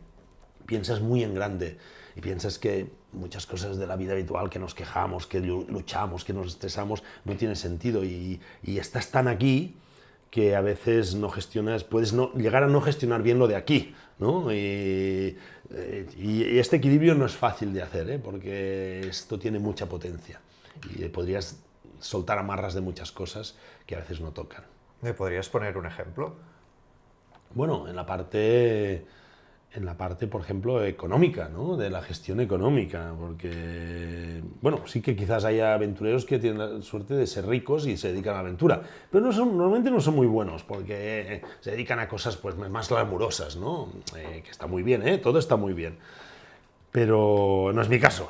piensas muy en grande y piensas que muchas cosas de la vida habitual, que nos quejamos, que luchamos, que nos estresamos, no tiene sentido, y estás tan aquí que a veces no gestionas, puedes llegar a no gestionar bien lo de aquí, ¿no? Y este equilibrio no es fácil de hacer, ¿eh? Porque esto tiene mucha potencia y podrías soltar amarras de muchas cosas que a veces no tocan. ¿Me podrías poner un ejemplo? Bueno, en la parte, por ejemplo, económica, ¿no? De la gestión económica, porque, bueno, sí que quizás haya aventureros que tienen la suerte de ser ricos y se dedican a la aventura, pero normalmente no son muy buenos, porque se dedican a cosas pues más glamurosas, ¿no? Que está muy bien, ¿eh? Todo está muy bien. Pero no es mi caso,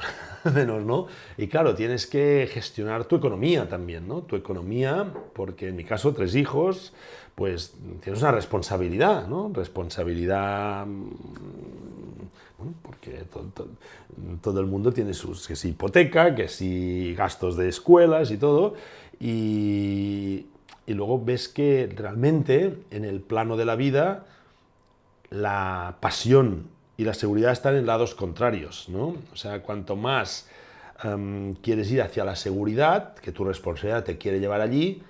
menos, ¿no? Y claro, tienes que gestionar tu economía también, ¿no? Tu economía, porque en mi caso, 3 hijos, pues tienes una responsabilidad, ¿no? Responsabilidad, bueno, porque todo el mundo tiene que si hipoteca, que si gastos de escuelas y todo, y luego ves que realmente en el plano de la vida la pasión y la seguridad están en lados contrarios, ¿no? O sea, cuanto más quieres ir hacia la seguridad, que tu responsabilidad te quiere llevar allí,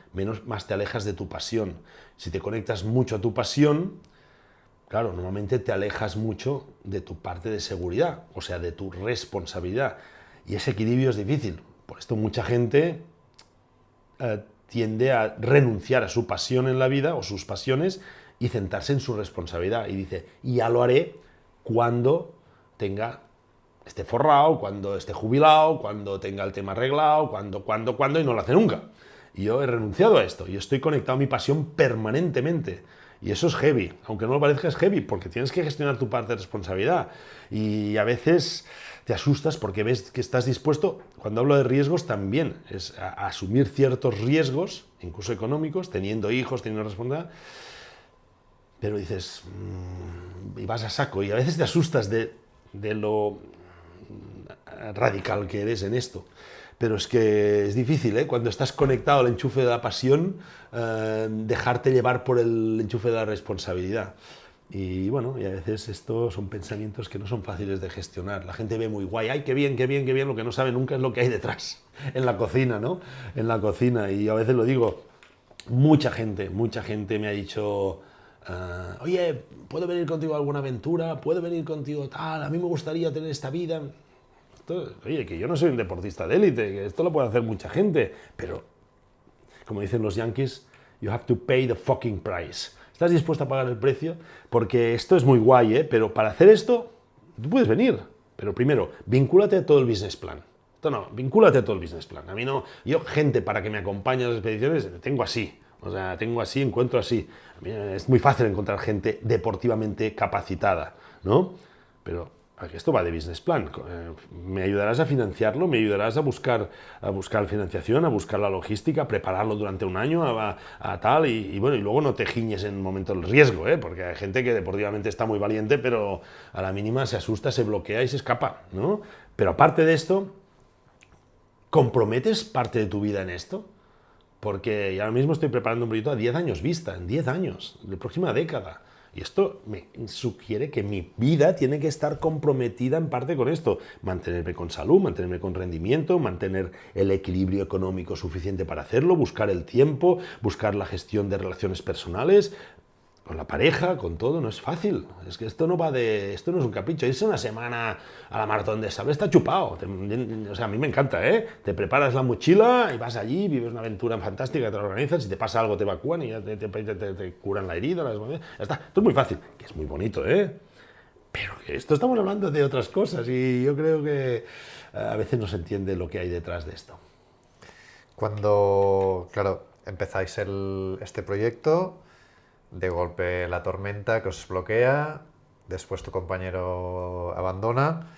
más te alejas de tu pasión. Si te conectas mucho a tu pasión, claro, normalmente te alejas mucho de tu parte de seguridad, o sea, de tu responsabilidad. Y ese equilibrio es difícil. Por esto mucha gente tiende a renunciar a su pasión en la vida, o sus pasiones, y centrarse en su responsabilidad. Y dice, y ya lo haré cuando tenga esté forrado, cuando esté jubilado, cuando tenga el tema arreglado, cuando, y no lo hace nunca. Y yo he renunciado a esto, y estoy conectado a mi pasión permanentemente. Y eso es heavy, aunque no lo parezca, es heavy, porque tienes que gestionar tu parte de responsabilidad. Y a veces te asustas porque ves que estás dispuesto, cuando hablo de riesgos también, es a asumir ciertos riesgos, incluso económicos, teniendo hijos, teniendo responsabilidad, pero dices, y vas a saco, y a veces te asustas de lo radical que eres en esto. Pero es que es difícil, ¿eh? Cuando estás conectado al enchufe de la pasión, dejarte llevar por el enchufe de la responsabilidad. Y bueno, y a veces estos son pensamientos que no son fáciles de gestionar. La gente ve muy guay, ¡ay, qué bien, qué bien, qué bien! Lo que no sabe nunca es lo que hay detrás, en la cocina, ¿no? En la cocina. Y a veces lo digo, mucha gente me ha dicho, oye, ¿puedo venir contigo a alguna aventura? ¿Puedo venir contigo tal? A mí me gustaría tener esta vida. Oye, que yo no soy un deportista de élite, que esto lo puede hacer mucha gente, pero, como dicen los yankees, you have to pay the fucking price. ¿Estás dispuesto a pagar el precio? Porque esto es muy guay, ¿eh? Pero para hacer esto, tú puedes venir. Pero primero, vincúlate a todo el business plan. Esto no, vincúlate a todo el business plan. A mí no, yo gente para que me acompañe a las expediciones, tengo así. O sea, tengo así, encuentro así. A mí es muy fácil encontrar gente deportivamente capacitada, ¿no? Pero esto va de business plan. Me ayudarás a financiarlo, me ayudarás a buscar financiación, a buscar la logística, a prepararlo durante un año, a tal, y bueno, y luego no te giñes en el momento del riesgo, ¿eh? Porque hay gente que deportivamente está muy valiente, pero a la mínima se asusta, se bloquea y se escapa, ¿no? Pero aparte de esto, ¿comprometes parte de tu vida en esto? Porque ahora mismo estoy preparando un proyecto a 10 años vista, en 10 años, de próxima década. Y esto me sugiere que mi vida tiene que estar comprometida en parte con esto. Mantenerme con salud, mantenerme con rendimiento, mantener el equilibrio económico suficiente para hacerlo, buscar el tiempo, buscar la gestión de relaciones personales, con la pareja, con todo, no es fácil. Es que esto no es un capricho. Irse una semana a la maratón de sable está chupado. O sea, a mí me encanta, ¿eh? Te preparas la mochila y vas allí, vives una aventura fantástica, te la organizas, si te pasa algo te evacúan y ya te curan la herida, ya está. Esto es muy fácil, que es muy bonito, ¿eh? Pero que esto estamos hablando de otras cosas y yo creo que a veces no se entiende lo que hay detrás de esto. Cuando, claro, empezáis este proyecto, de golpe la tormenta que os bloquea, después tu compañero abandona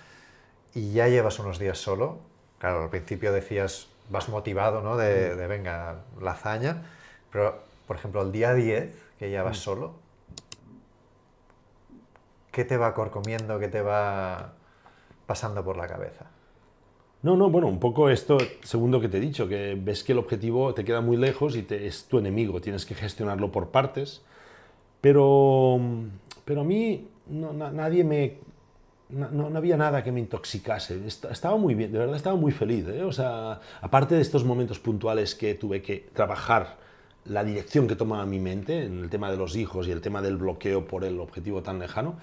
y ya llevas unos días solo. Claro, al principio decías, vas motivado, ¿no? De venga, la hazaña, pero, por ejemplo, el día 10, que ya vas solo, ¿qué te va corcomiendo, qué te va pasando por la cabeza? No, bueno, un poco esto, segundo que te he dicho, que ves que el objetivo te queda muy lejos y es tu enemigo, tienes que gestionarlo por partes. Pero a mí no había nada que me intoxicase. Estaba muy bien, de verdad estaba muy feliz, ¿eh? O sea, aparte de estos momentos puntuales que tuve que trabajar la dirección que tomaba mi mente en el tema de los hijos y el tema del bloqueo por el objetivo tan lejano,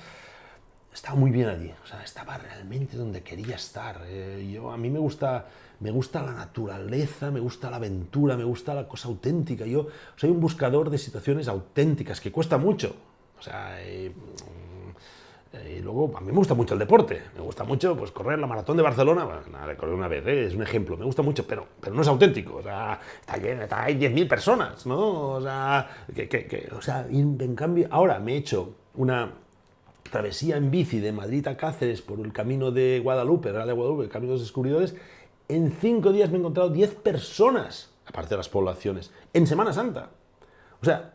estaba muy bien allí. O sea, estaba realmente donde quería estar. A mí me gusta la naturaleza, me gusta la aventura, me gusta la cosa auténtica. Yo soy un buscador de situaciones auténticas, que cuesta mucho. O sea, y luego a mí me gusta mucho el deporte. Me gusta mucho pues, correr la maratón de Barcelona. Bueno, nada, correr una vez, es un ejemplo. Me gusta mucho, pero no es auténtico. O sea, está lleno, hay 10.000 personas, ¿no? O sea, en cambio, ahora me he hecho una travesía en bici de Madrid a Cáceres por el camino de Guadalupe, Real de Guadalupe, el camino de los descubridores. En 5 días me he encontrado 10 personas, aparte de las poblaciones, en Semana Santa. O sea,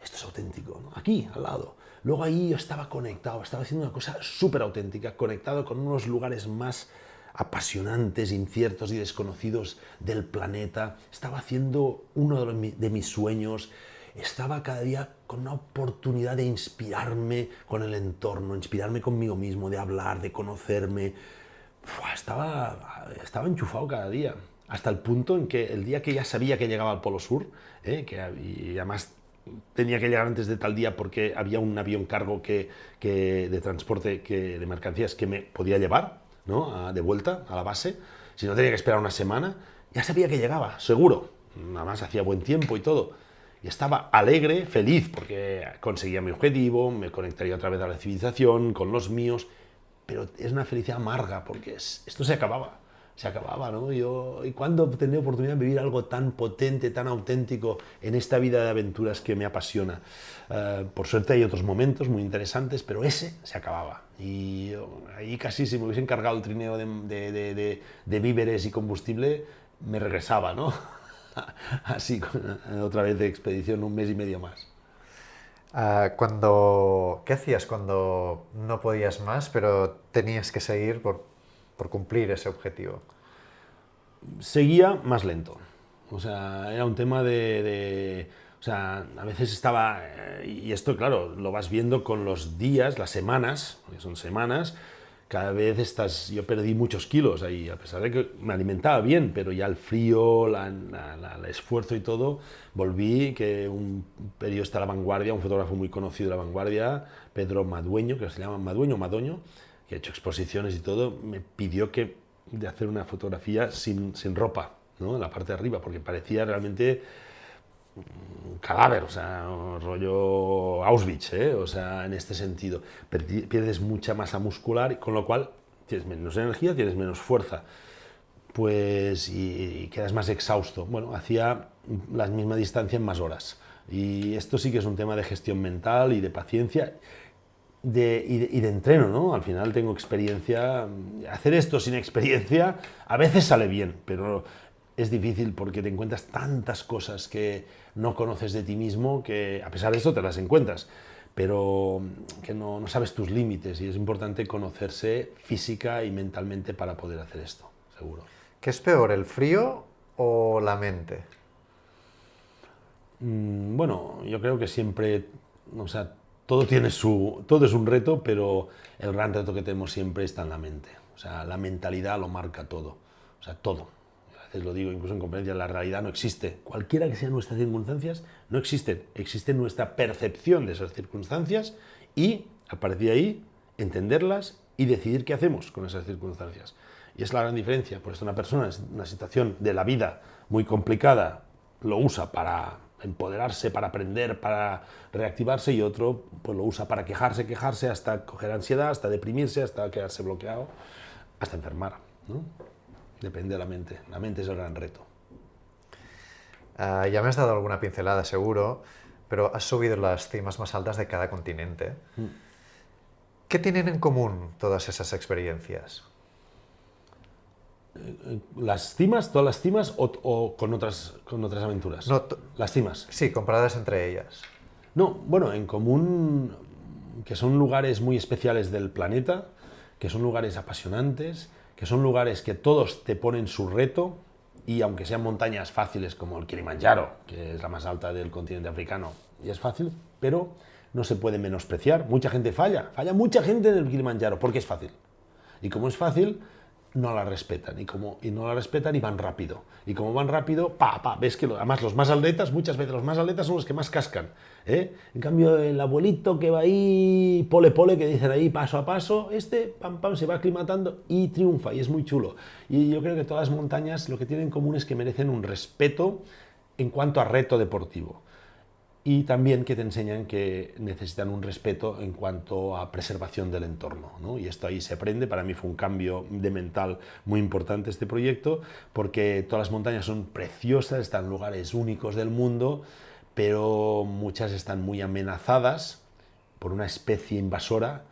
esto es auténtico, ¿no? Aquí, al lado. Luego ahí yo estaba conectado, estaba haciendo una cosa súper auténtica, conectado con unos lugares más apasionantes, inciertos y desconocidos del planeta. Estaba haciendo uno de mis sueños. Estaba cada día con una oportunidad de inspirarme con el entorno, inspirarme conmigo mismo, de hablar, de conocerme. Estaba enchufado cada día, hasta el punto en que el día que ya sabía que llegaba al Polo Sur, y además tenía que llegar antes de tal día porque había un avión cargo de transporte de mercancías que me podía llevar, ¿no? De vuelta a la base, si no tenía que esperar una semana, ya sabía que llegaba, seguro. Además hacía buen tiempo y todo. Y estaba alegre, feliz, porque conseguía mi objetivo, me conectaría otra vez a la civilización, con los míos, pero es una felicidad amarga, porque esto se acababa, ¿no? ¿Y cuándo he tenido oportunidad de vivir algo tan potente, tan auténtico en esta vida de aventuras que me apasiona? Por suerte hay otros momentos muy interesantes, pero ese se acababa. Y ahí casi si me hubiese encargado el trineo de víveres y combustible, me regresaba, ¿no? Así, otra vez de expedición, un mes y medio más. ¿Qué hacías cuando no podías más, pero tenías que seguir por cumplir ese objetivo? Seguía más lento. O sea, era un tema o sea, a veces estaba... y esto, claro, lo vas viendo con los días, las semanas, porque son semanas, cada vez yo perdí muchos kilos ahí, a pesar de que me alimentaba bien, pero ya el frío, el esfuerzo y todo, volví, que un periodista de La Vanguardia, un fotógrafo muy conocido de La Vanguardia, Pedro Madueño, que se llama Madueño, que ha hecho exposiciones y todo, me pidió de hacer una fotografía sin ropa, ¿no? En la parte de arriba, porque parecía realmente un cadáver, o sea, un rollo Auschwitz, ¿eh? O sea, en este sentido. Pierdes mucha masa muscular, con lo cual tienes menos energía, tienes menos fuerza, pues, y quedas más exhausto. Bueno, hacía la misma distancia en más horas. Y esto sí que es un tema de gestión mental y de paciencia y de entreno, ¿no? Al final tengo experiencia. Hacer esto sin experiencia a veces sale bien, pero es difícil porque te encuentras tantas cosas que no conoces de ti mismo que a pesar de eso te las encuentras, pero que no sabes tus límites y es importante conocerse física y mentalmente para poder hacer esto, seguro. ¿Qué es peor, el frío o la mente? Bueno, yo creo que siempre, o sea, todo es un reto, pero el gran reto que tenemos siempre está en la mente. O sea, la mentalidad lo marca todo. O sea, todo. A veces lo digo incluso en conferencias, la realidad no existe. Cualquiera que sean nuestras circunstancias, no existen. Existe nuestra percepción de esas circunstancias y, a partir de ahí, entenderlas y decidir qué hacemos con esas circunstancias. Y es la gran diferencia. Por eso una persona en una situación de la vida muy complicada lo usa para empoderarse, para aprender, para reactivarse, y otro pues lo usa para quejarse hasta coger ansiedad, hasta deprimirse, hasta quedarse bloqueado, hasta enfermar, ¿no? Depende de la mente. La mente es el gran reto. Ya me has dado alguna pincelada, seguro, pero has subido las cimas más altas de cada continente. ¿Qué tienen en común todas esas experiencias? ¿Las cimas, todas las cimas o con otras aventuras? No, las cimas. sí, comparadas entre ellas. No, bueno, en común que son lugares muy especiales del planeta, que son lugares apasionantes, que son lugares que todos te ponen su reto, y aunque sean montañas fáciles como el Kilimanjaro, que es la más alta del continente africano, y es fácil, pero no se puede menospreciar. Mucha gente falla mucha gente en el Kilimanjaro porque es fácil. Y como es fácil, no la respetan, y no la respetan y van rápido. Y como van rápido, ves que además los más atletas, muchas veces los más atletas son los que más cascan, ¿eh? En cambio, el abuelito que va ahí, pole, que dicen ahí, paso a paso, se va aclimatando y triunfa, y es muy chulo. Y yo creo que todas las montañas lo que tienen en común es que merecen un respeto en cuanto a reto deportivo. Y también que te enseñan que necesitan un respeto en cuanto a preservación del entorno, ¿no? Y esto ahí se aprende. Para mí fue un cambio de mental muy importante este proyecto, porque todas las montañas son preciosas, están en lugares únicos del mundo, pero muchas están muy amenazadas por una especie invasora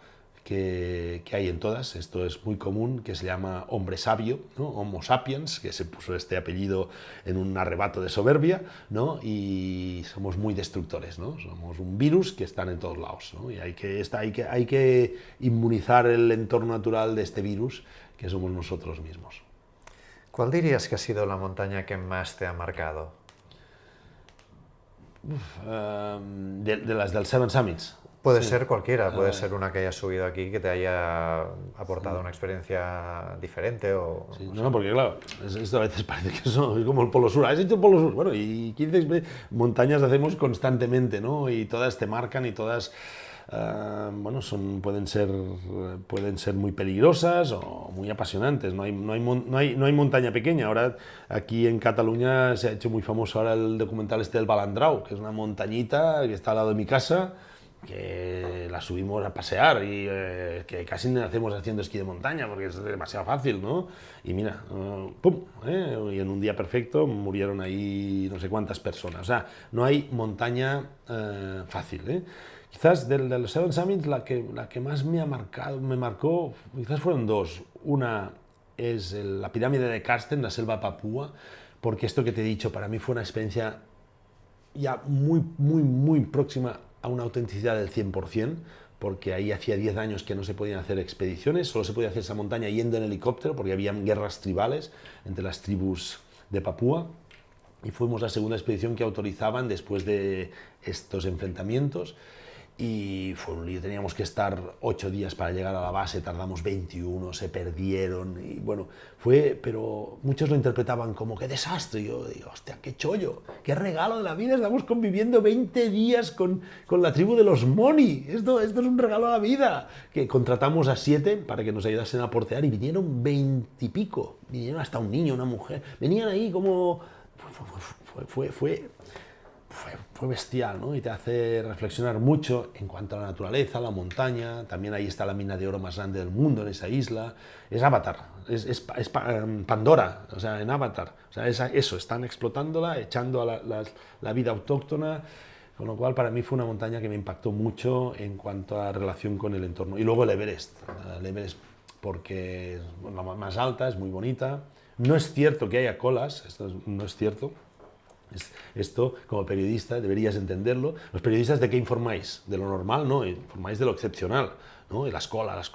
que hay en todas. Esto es muy común, que se llama hombre sabio, ¿no? Homo sapiens, que se puso este apellido en un arrebato de soberbia, ¿no? Y somos muy destructores, ¿no? Somos un virus que están en todos lados, ¿no? Y hay que inmunizar el entorno natural de este virus, que somos nosotros mismos. ¿Cuál dirías que ha sido la montaña que más te ha marcado? De las del Seven Summits. Puede ser cualquiera, puede ser una que hayas subido aquí que te haya aportado una experiencia diferente o... Sí, no, porque claro, esto a veces parece que es como el Polo Sur. ¿Has hecho el Polo Sur? Bueno, y 15 montañas hacemos constantemente, ¿no? Y todas te marcan y todas, bueno, pueden ser muy peligrosas o muy apasionantes. No hay montaña pequeña. Ahora aquí en Cataluña se ha hecho muy famoso ahora el documental este del Balandrau, que es una montañita que está al lado de mi casa, que la subimos a pasear y que casi no hacemos haciendo esquí de montaña porque es demasiado fácil, ¿no? Y mira, ¡pum! Y en un día perfecto murieron ahí no sé cuántas personas. O sea, no hay montaña fácil, ¿eh? Quizás de los Seven Summits la que más me marcó, quizás fueron dos. Una es la pirámide de Karsten, la selva papúa, porque esto que te he dicho para mí fue una experiencia ya muy próxima a una autenticidad del 100%, porque ahí hacía 10 años que no se podían hacer expediciones, solo se podía hacer esa montaña yendo en helicóptero, porque había guerras tribales entre las tribus de Papúa, y fuimos la segunda expedición que autorizaban después de estos enfrentamientos, y fue un lío, teníamos que estar 8 días para llegar a la base, tardamos 21, se perdieron, y bueno, pero muchos lo interpretaban como qué desastre, y yo digo, hostia, qué chollo, qué regalo de la vida, estamos conviviendo 20 días con la tribu de los Moni, esto es un regalo a la vida, que contratamos a 7 para que nos ayudasen a portear, y vinieron 20 y pico, vinieron hasta un niño, una mujer, venían ahí como, fue bestial, ¿no? Y te hace reflexionar mucho en cuanto a la naturaleza, la montaña, también ahí está la mina de oro más grande del mundo en esa isla, es Avatar, es Pandora, o sea, en Avatar, o sea, eso, están explotándola, echando a la vida autóctona, con lo cual para mí fue una montaña que me impactó mucho en cuanto a relación con el entorno. Y luego el Everest porque es la más alta, es muy bonita, no es cierto que haya colas, no es cierto. Esto, como periodista, deberías entenderlo. ¿Los periodistas de qué informáis? ¿De lo normal? No, informáis de lo excepcional, ¿no? Y las colas.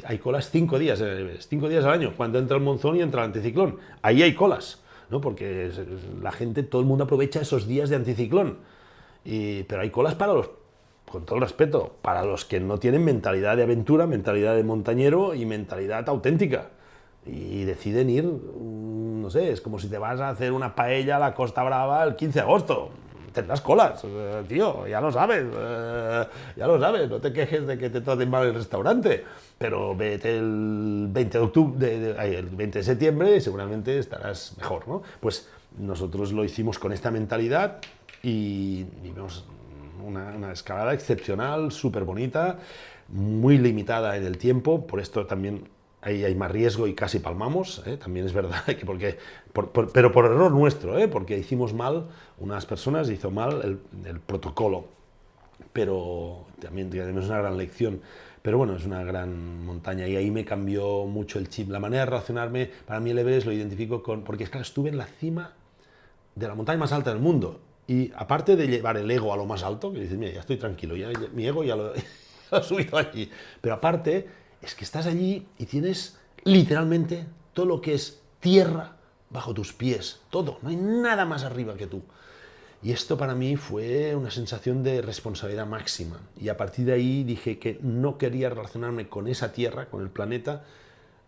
Hay colas 5 días en el Everest, 5 días al año, cuando entra el monzón y entra el anticiclón. Ahí hay colas, ¿no? Porque la gente, todo el mundo aprovecha esos días de anticiclón. Pero hay colas para con todo el respeto, para los que no tienen mentalidad de aventura, mentalidad de montañero y mentalidad auténtica. Y deciden ir, no sé, es como si te vas a hacer una paella a la Costa Brava el 15 de agosto. Tendrás colas, tío, ya lo sabes, no te quejes de que te traten mal el restaurante, pero vete el 20 de octubre, el 20 de septiembre y seguramente estarás mejor, ¿no? Pues nosotros lo hicimos con esta mentalidad y vivimos una escalada excepcional, súper bonita, muy limitada en el tiempo, por esto también ahí hay más riesgo y casi palmamos, también es verdad, pero por error nuestro, porque hicimos mal, unas personas hizo mal el protocolo, pero también es una gran lección. Pero bueno, es una gran montaña y ahí me cambió mucho el chip. La manera de relacionarme, para mí el Everest lo identifico porque es claro, estuve en la cima de la montaña más alta del mundo y aparte de llevar el ego a lo más alto, que dices, mira, ya estoy tranquilo, mi ego ya lo he subido allí, pero aparte es que estás allí y tienes literalmente todo lo que es tierra bajo tus pies, todo, no hay nada más arriba que tú. Y esto para mí fue una sensación de responsabilidad máxima. Y a partir de ahí dije que no quería relacionarme con esa tierra, con el planeta,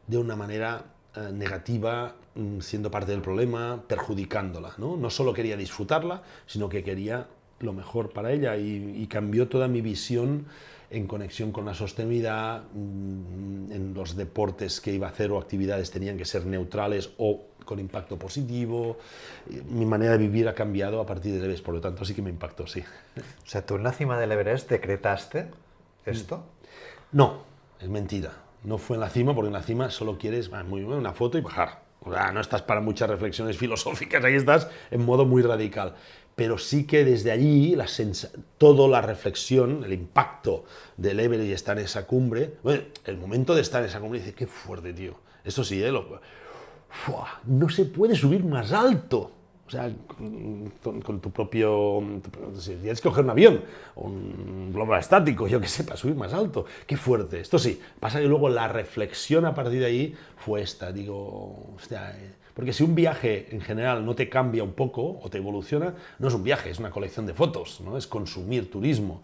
de una manera negativa, siendo parte del problema, perjudicándola, ¿no? No solo quería disfrutarla, sino que quería lo mejor para ella y cambió toda mi visión en conexión con la sostenibilidad, en los deportes que iba a hacer o actividades tenían que ser neutrales o con impacto positivo. Mi manera de vivir ha cambiado a partir del Everest, por lo tanto sí que me impactó, sí. O sea, tú en la cima del Everest decretaste esto. No, es mentira. No fue en la cima, porque en la cima solo quieres una foto y bajar. O sea, no estás para muchas reflexiones filosóficas, ahí estás en modo muy radical. Pero sí que desde allí, toda la reflexión, el impacto del Everest y estar en esa cumbre, bueno, el momento de estar en esa cumbre, dice, qué fuerte, tío. Eso sí, no se puede subir más alto. O sea, con tu propio... Si tienes que coger un avión, un globo estático, yo qué sé, para subir más alto. Qué fuerte. Esto sí, pasa que luego la reflexión a partir de ahí fue esta. Digo, hostia, porque si un viaje en general no te cambia un poco o te evoluciona, no es un viaje, es una colección de fotos, ¿no? Es consumir turismo.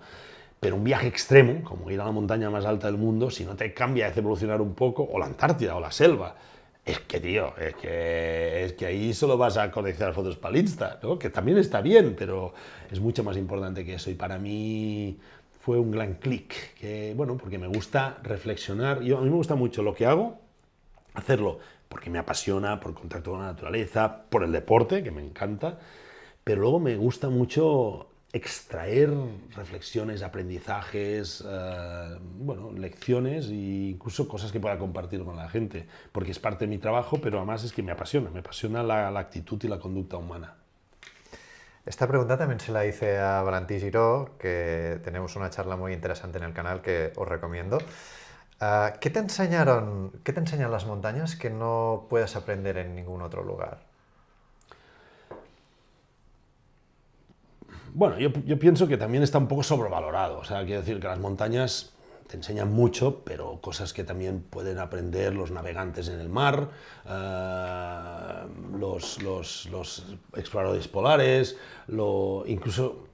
Pero un viaje extremo, como ir a la montaña más alta del mundo, si no te cambia, hace evolucionar un poco, o la Antártida o la selva, es que, tío, es que ahí solo vas a coleccionar fotos para el Insta, ¿no? Que también está bien, pero es mucho más importante que eso. Y para mí fue un gran clic, bueno, porque me gusta reflexionar. A mí me gusta mucho lo que hago, hacerlo porque me apasiona, por contacto con la naturaleza, por el deporte, que me encanta, pero luego me gusta mucho extraer reflexiones, aprendizajes, bueno, lecciones e incluso cosas que pueda compartir con la gente, porque es parte de mi trabajo, pero además es que me apasiona la actitud y la conducta humana. Esta pregunta también se la hice a Valentí Giró, que tenemos una charla muy interesante en el canal que os recomiendo. ¿Qué te enseñan las montañas que no puedes aprender en ningún otro lugar? Bueno, yo pienso que también está un poco sobrevalorado. O sea, quiero decir que las montañas te enseñan mucho, pero cosas que también pueden aprender los navegantes en el mar, los exploradores polares, incluso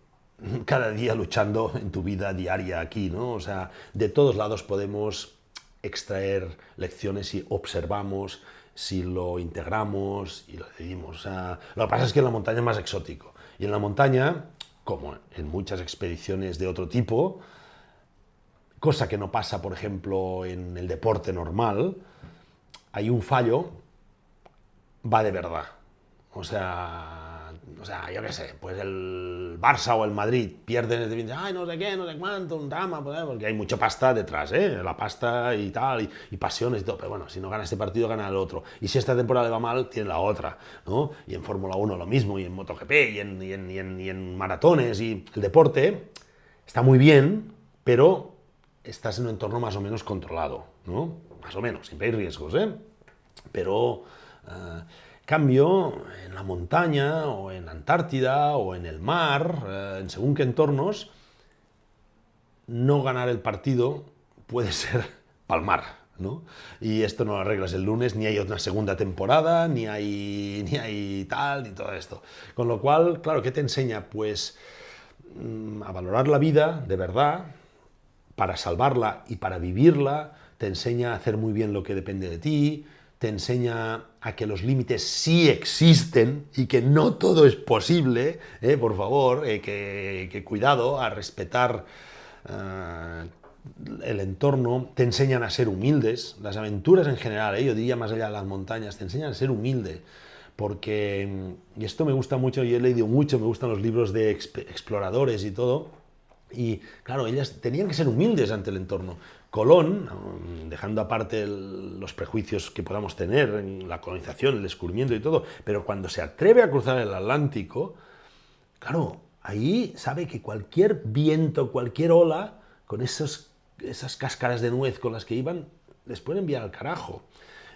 cada día luchando en tu vida diaria aquí, ¿no? O sea, de todos lados podemos extraer lecciones si observamos, si lo integramos y lo decidimos. O sea, lo que pasa es que en la montaña es más exótico. Y en la montaña, como en muchas expediciones de otro tipo, cosa que no pasa, por ejemplo, en el deporte normal, hay un fallo, va de verdad. O sea, yo qué sé, pues el Barça o el Madrid pierden, ay, no sé qué, no sé cuánto, un drama, porque hay mucha pasta detrás, ¿eh? La pasta y tal, y pasiones y todo, pero bueno, si no gana este partido, gana el otro. Y si esta temporada le va mal, tiene la otra, ¿no? Y en Fórmula 1 lo mismo, y en MotoGP, y en maratones, y el deporte está muy bien, pero estás en un entorno más o menos controlado, ¿no? Más o menos, siempre hay riesgos, ¿eh? Pero... cambio, en la montaña, o en la Antártida, o en el mar, en según qué entornos, no ganar el partido puede ser palmar, ¿no? Y esto no lo arreglas el lunes, ni hay otra segunda temporada, ni hay tal, ni todo esto. Con lo cual, claro, ¿qué te enseña? Pues a valorar la vida de verdad, para salvarla y para vivirla, te enseña a hacer muy bien lo que depende de ti, te enseña a que los límites sí existen y que no todo es posible, por favor, que cuidado, a respetar el entorno, te enseñan a ser humildes, las aventuras en general, yo diría más allá de las montañas, te enseñan a ser humilde, porque, y esto me gusta mucho, y he leído mucho, me gustan los libros de exploradores y todo, y claro, ellas tenían que ser humildes ante el entorno. Colón, dejando aparte los prejuicios que podamos tener en la colonización, el descubrimiento y todo, pero cuando se atreve a cruzar el Atlántico, claro, ahí sabe que cualquier viento, cualquier ola, con esas cáscaras de nuez con las que iban, les puede enviar al carajo,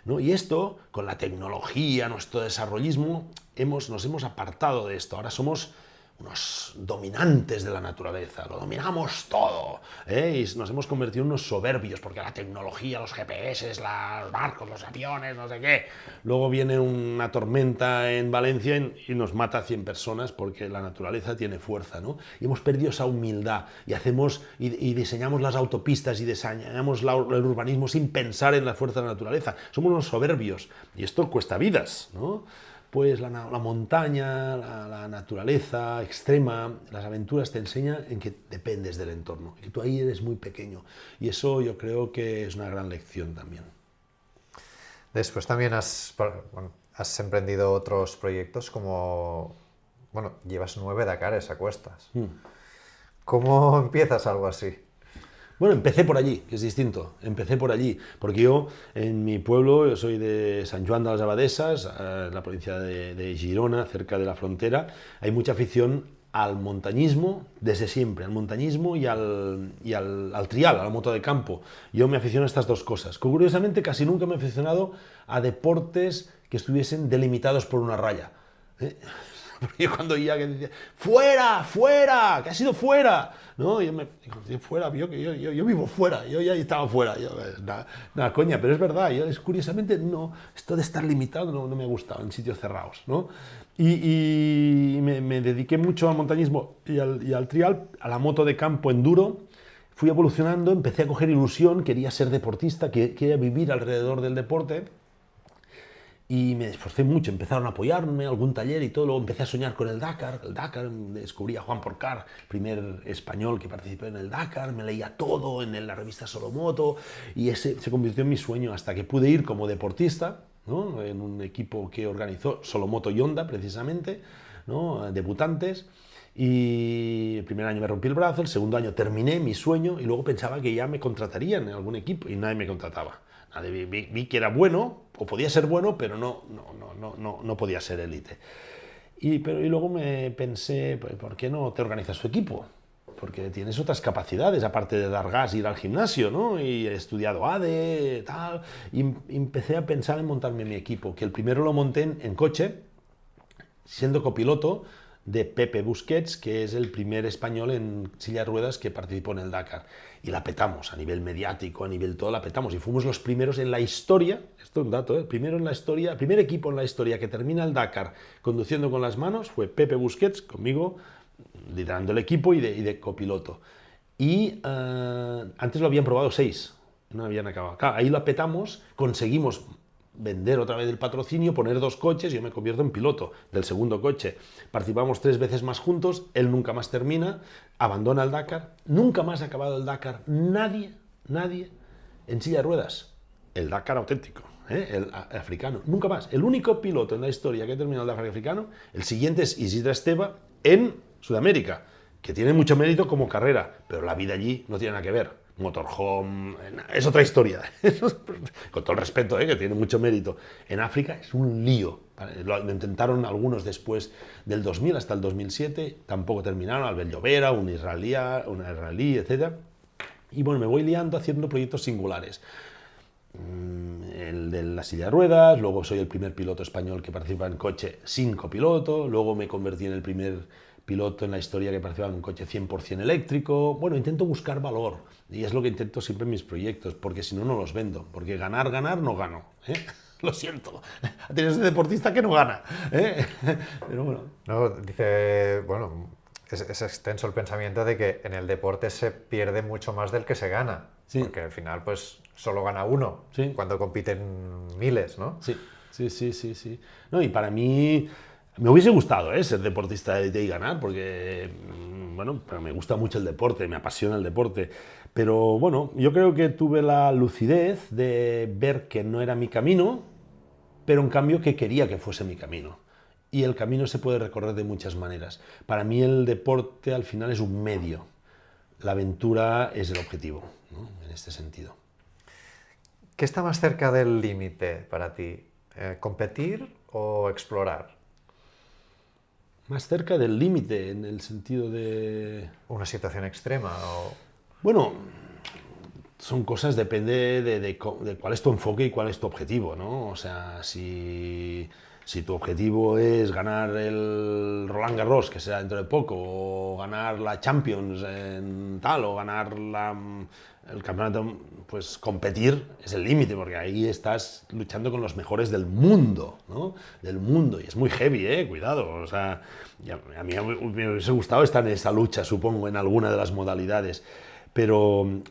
¿no? Y esto, con la tecnología, nuestro desarrollismo, nos hemos apartado de esto. Ahora somos unos dominantes de la naturaleza, lo dominamos todo, y nos hemos convertido en unos soberbios, porque la tecnología, los GPS, los barcos, los aviones, no sé qué. Luego viene una tormenta en Valencia y nos mata a 100 personas porque la naturaleza tiene fuerza, ¿no? Y hemos perdido esa humildad y diseñamos las autopistas y diseñamos el urbanismo sin pensar en la fuerza de la naturaleza. Somos unos soberbios y esto cuesta vidas, ¿no? Pues la montaña, la naturaleza extrema, las aventuras te enseñan en que dependes del entorno, que tú ahí eres muy pequeño. Y eso yo creo que es una gran lección también. Después también has emprendido otros proyectos como, llevas 9 Dakares a cuestas. ¿Cómo empiezas algo así? Bueno, empecé por allí, que es distinto. Empecé por allí, porque yo, en mi pueblo, yo soy de Sant Joan de las Abadesas, en la provincia de Girona, cerca de la frontera. Hay mucha afición al montañismo desde siempre, al montañismo y al trial, a la moto de campo. Yo me aficiono a estas dos cosas. Curiosamente, casi nunca me he aficionado a deportes que estuviesen delimitados por una raya. Porque yo cuando oía que decía, ¡fuera, fuera! ¡Que ha sido fuera! ¿No? Yo fuera, yo vivo fuera, yo ya estaba fuera. Nada, coña, pero es verdad, curiosamente no, esto de estar limitado no me ha gustado en sitios cerrados, ¿no? Y me dediqué mucho al montañismo y al trial, a la moto de campo enduro. Fui evolucionando, empecé a coger ilusión, quería ser deportista, quería vivir alrededor del deporte. Y me esforcé mucho, empezaron a apoyarme, algún taller y todo, luego empecé a soñar con el Dakar, descubrí a Juan Porcar, primer español que participó en el Dakar, me leía todo en la revista Solomoto y ese se convirtió en mi sueño hasta que pude ir como deportista, ¿no? En un equipo que organizó Solomoto y Honda precisamente, ¿no? Debutantes. Y el primer año me rompí el brazo, el segundo año terminé mi sueño y luego pensaba que ya me contratarían en algún equipo y nadie me contrataba. Vi que era bueno, o podía ser bueno, pero no podía ser élite. Y luego me pensé, ¿por qué no te organizas tu equipo? Porque tienes otras capacidades, aparte de dar gas, ir al gimnasio, ¿no? Y he estudiado ADE, tal. Y empecé a pensar en montarme mi equipo, que el primero lo monté en coche, siendo copiloto de Pepe Busquets, que es el primer español en silla de ruedas que participó en el Dakar. Y la petamos, a nivel mediático, a nivel todo, la petamos. Y fuimos los primeros en la historia, esto es un dato, primero en la historia, el primer equipo en la historia que termina el Dakar conduciendo con las manos fue Pepe Busquets, conmigo, liderando el equipo y de copiloto. Y antes lo habían probado 6, no habían acabado. Claro, ahí la petamos, conseguimos vender otra vez el patrocinio, poner 2 coches, yo me convierto en piloto del segundo coche. Participamos 3 veces más juntos, él nunca más termina, abandona el Dakar, nunca más ha acabado el Dakar, nadie en silla de ruedas. El Dakar auténtico, el africano, nunca más. El único piloto en la historia que ha terminado el Dakar africano, el siguiente es Isidre Esteva en Sudamérica, que tiene mucho mérito como carrera, pero la vida allí no tiene nada que ver. Motorhome, es otra historia, con todo el respeto, que tiene mucho mérito. En África es un lío. Lo intentaron algunos después del 2000 hasta el 2007, tampoco terminaron, Albert Llovera, un israelí, etc. Y bueno, me voy liando haciendo proyectos singulares. El de la silla de ruedas, luego soy el primer piloto español que participa en coche sin copiloto, luego me convertí en el primer piloto en la historia que participa en un coche 100% eléctrico. Bueno, intento buscar valor y es lo que intento siempre en mis proyectos, porque si no, no los vendo, porque ganar, no gano. Lo siento, tienes un deportista que no gana. Pero bueno. No, dice, bueno, es extenso el pensamiento de que en el deporte se pierde mucho más del que se gana, sí. Porque al final pues solo gana uno, sí. Cuando compiten miles, ¿no? Sí. No, y para mí me hubiese gustado ser deportista de élite y ganar, porque bueno, pero me gusta mucho el deporte, me apasiona el deporte. Pero bueno, yo creo que tuve la lucidez de ver que no era mi camino, pero en cambio que quería que fuese mi camino. Y el camino se puede recorrer de muchas maneras. Para mí el deporte al final es un medio. La aventura es el objetivo, ¿no? En este sentido. ¿Qué está más cerca del límite para ti? ¿Competir o explorar? Más cerca del límite, en el sentido de... ¿Una situación extrema o...? Bueno, son cosas, depende de cuál es tu enfoque y cuál es tu objetivo, ¿no? O sea, si tu objetivo es ganar el Roland Garros, que será dentro de poco, o ganar la Champions en tal, o ganar el campeonato, pues competir es el límite, porque ahí estás luchando con los mejores del mundo, ¿no? Del mundo, y es muy heavy, cuidado, o sea, a mí me hubiese gustado estar en esa lucha, supongo, en alguna de las modalidades. Pero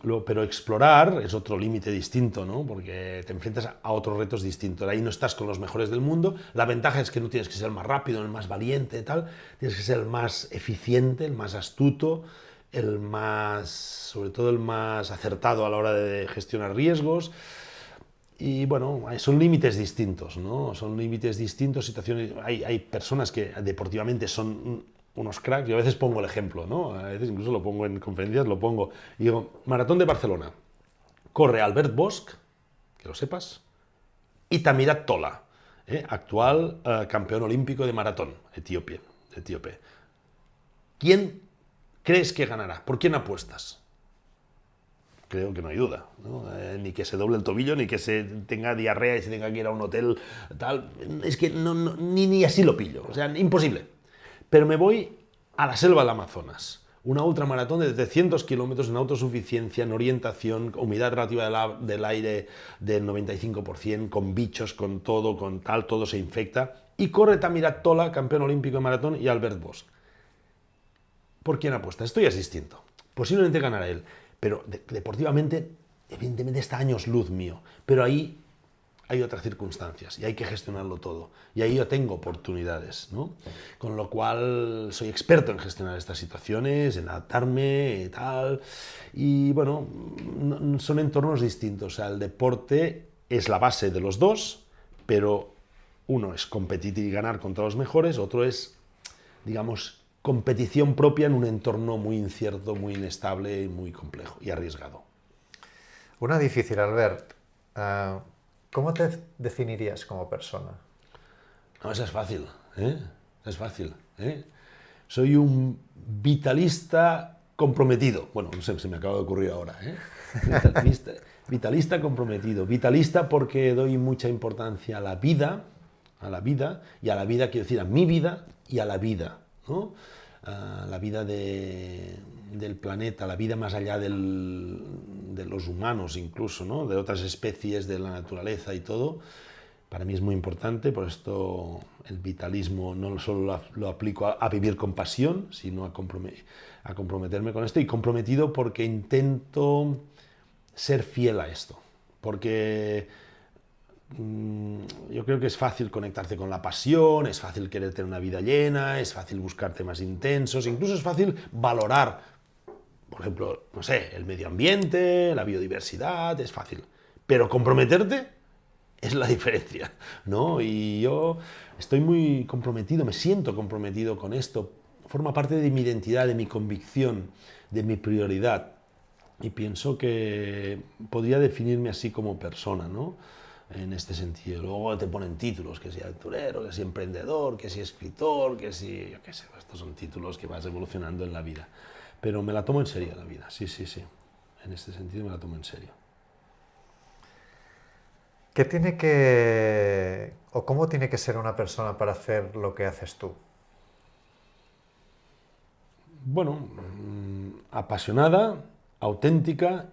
explorar es otro límite distinto, ¿no? Porque te enfrentas a otros retos distintos. Ahí no estás con los mejores del mundo. La ventaja es que no tienes que ser el más rápido, el más valiente, tal. Tienes que ser el más eficiente, el más astuto, sobre todo el más acertado a la hora de gestionar riesgos. Y bueno, son límites distintos, ¿no? Son límites distintos, situaciones. Hay personas que deportivamente son unos cracks. Yo a veces pongo el ejemplo, ¿no? A veces incluso lo pongo en conferencias, y digo, Maratón de Barcelona. Corre Albert Bosch, que lo sepas, y Tamirat Tola, actual campeón olímpico de maratón, etíope. ¿Quién crees que ganará? ¿Por quién apuestas? Creo que no hay duda, ¿no? Ni que se doble el tobillo, ni que se tenga diarrea y se tenga que ir a un hotel, tal. Es que ni así lo pillo, o sea, imposible. Pero me voy a la selva del Amazonas, una ultramaratón de 700 kilómetros en autosuficiencia, en orientación, humedad relativa del aire del 95%, con bichos, con todo, todo se infecta, y corre Tamirat Tola, campeón olímpico de maratón, y Albert Bosch. ¿Por quién apuesta? Estoy asistiendo. Posiblemente ganará él, pero deportivamente, evidentemente está a años luz mío, pero ahí hay otras circunstancias y hay que gestionarlo todo. Y ahí yo tengo oportunidades, ¿no? Con lo cual soy experto en gestionar estas situaciones, en adaptarme y tal. Y bueno, son entornos distintos. O sea, el deporte es la base de los dos, pero uno es competir y ganar contra los mejores, otro es digamos, competición propia en un entorno muy incierto, muy inestable, muy complejo y arriesgado. Una difícil, Albert. ¿Cómo te definirías como persona? No, esa es fácil, ¿eh? Es fácil, ¿eh? Soy un vitalista comprometido. Bueno, no sé, se me acaba de ocurrir ahora, ¿eh? Vitalista comprometido. Vitalista porque doy mucha importancia a la vida, y a la vida quiero decir a mi vida y a la vida, ¿no? A la vida del planeta, la vida más allá de los humanos incluso, ¿no? De otras especies, de la naturaleza y todo. Para mí es muy importante, por esto el vitalismo no solo lo aplico a vivir con pasión, sino a comprometerme con esto, y comprometido porque intento ser fiel a esto, porque yo creo que es fácil conectarte con la pasión, es fácil querer tener una vida llena, es fácil buscar temas intensos, incluso es fácil valorar, por ejemplo, no sé, el medio ambiente, la biodiversidad, es fácil, pero comprometerte es la diferencia, ¿no? Y yo estoy muy comprometido, me siento comprometido con esto, forma parte de mi identidad, de mi convicción, de mi prioridad, y pienso que podría definirme así como persona, ¿no? En este sentido. Luego te ponen títulos, que si aventurero, que si emprendedor, que si escritor, que si, yo qué sé, estos son títulos que vas evolucionando en la vida. Pero me la tomo en serio la vida, sí, sí, sí. En este sentido me la tomo en serio. ¿Qué tiene que, o cómo tiene que ser una persona para hacer lo que haces tú? Bueno, apasionada, auténtica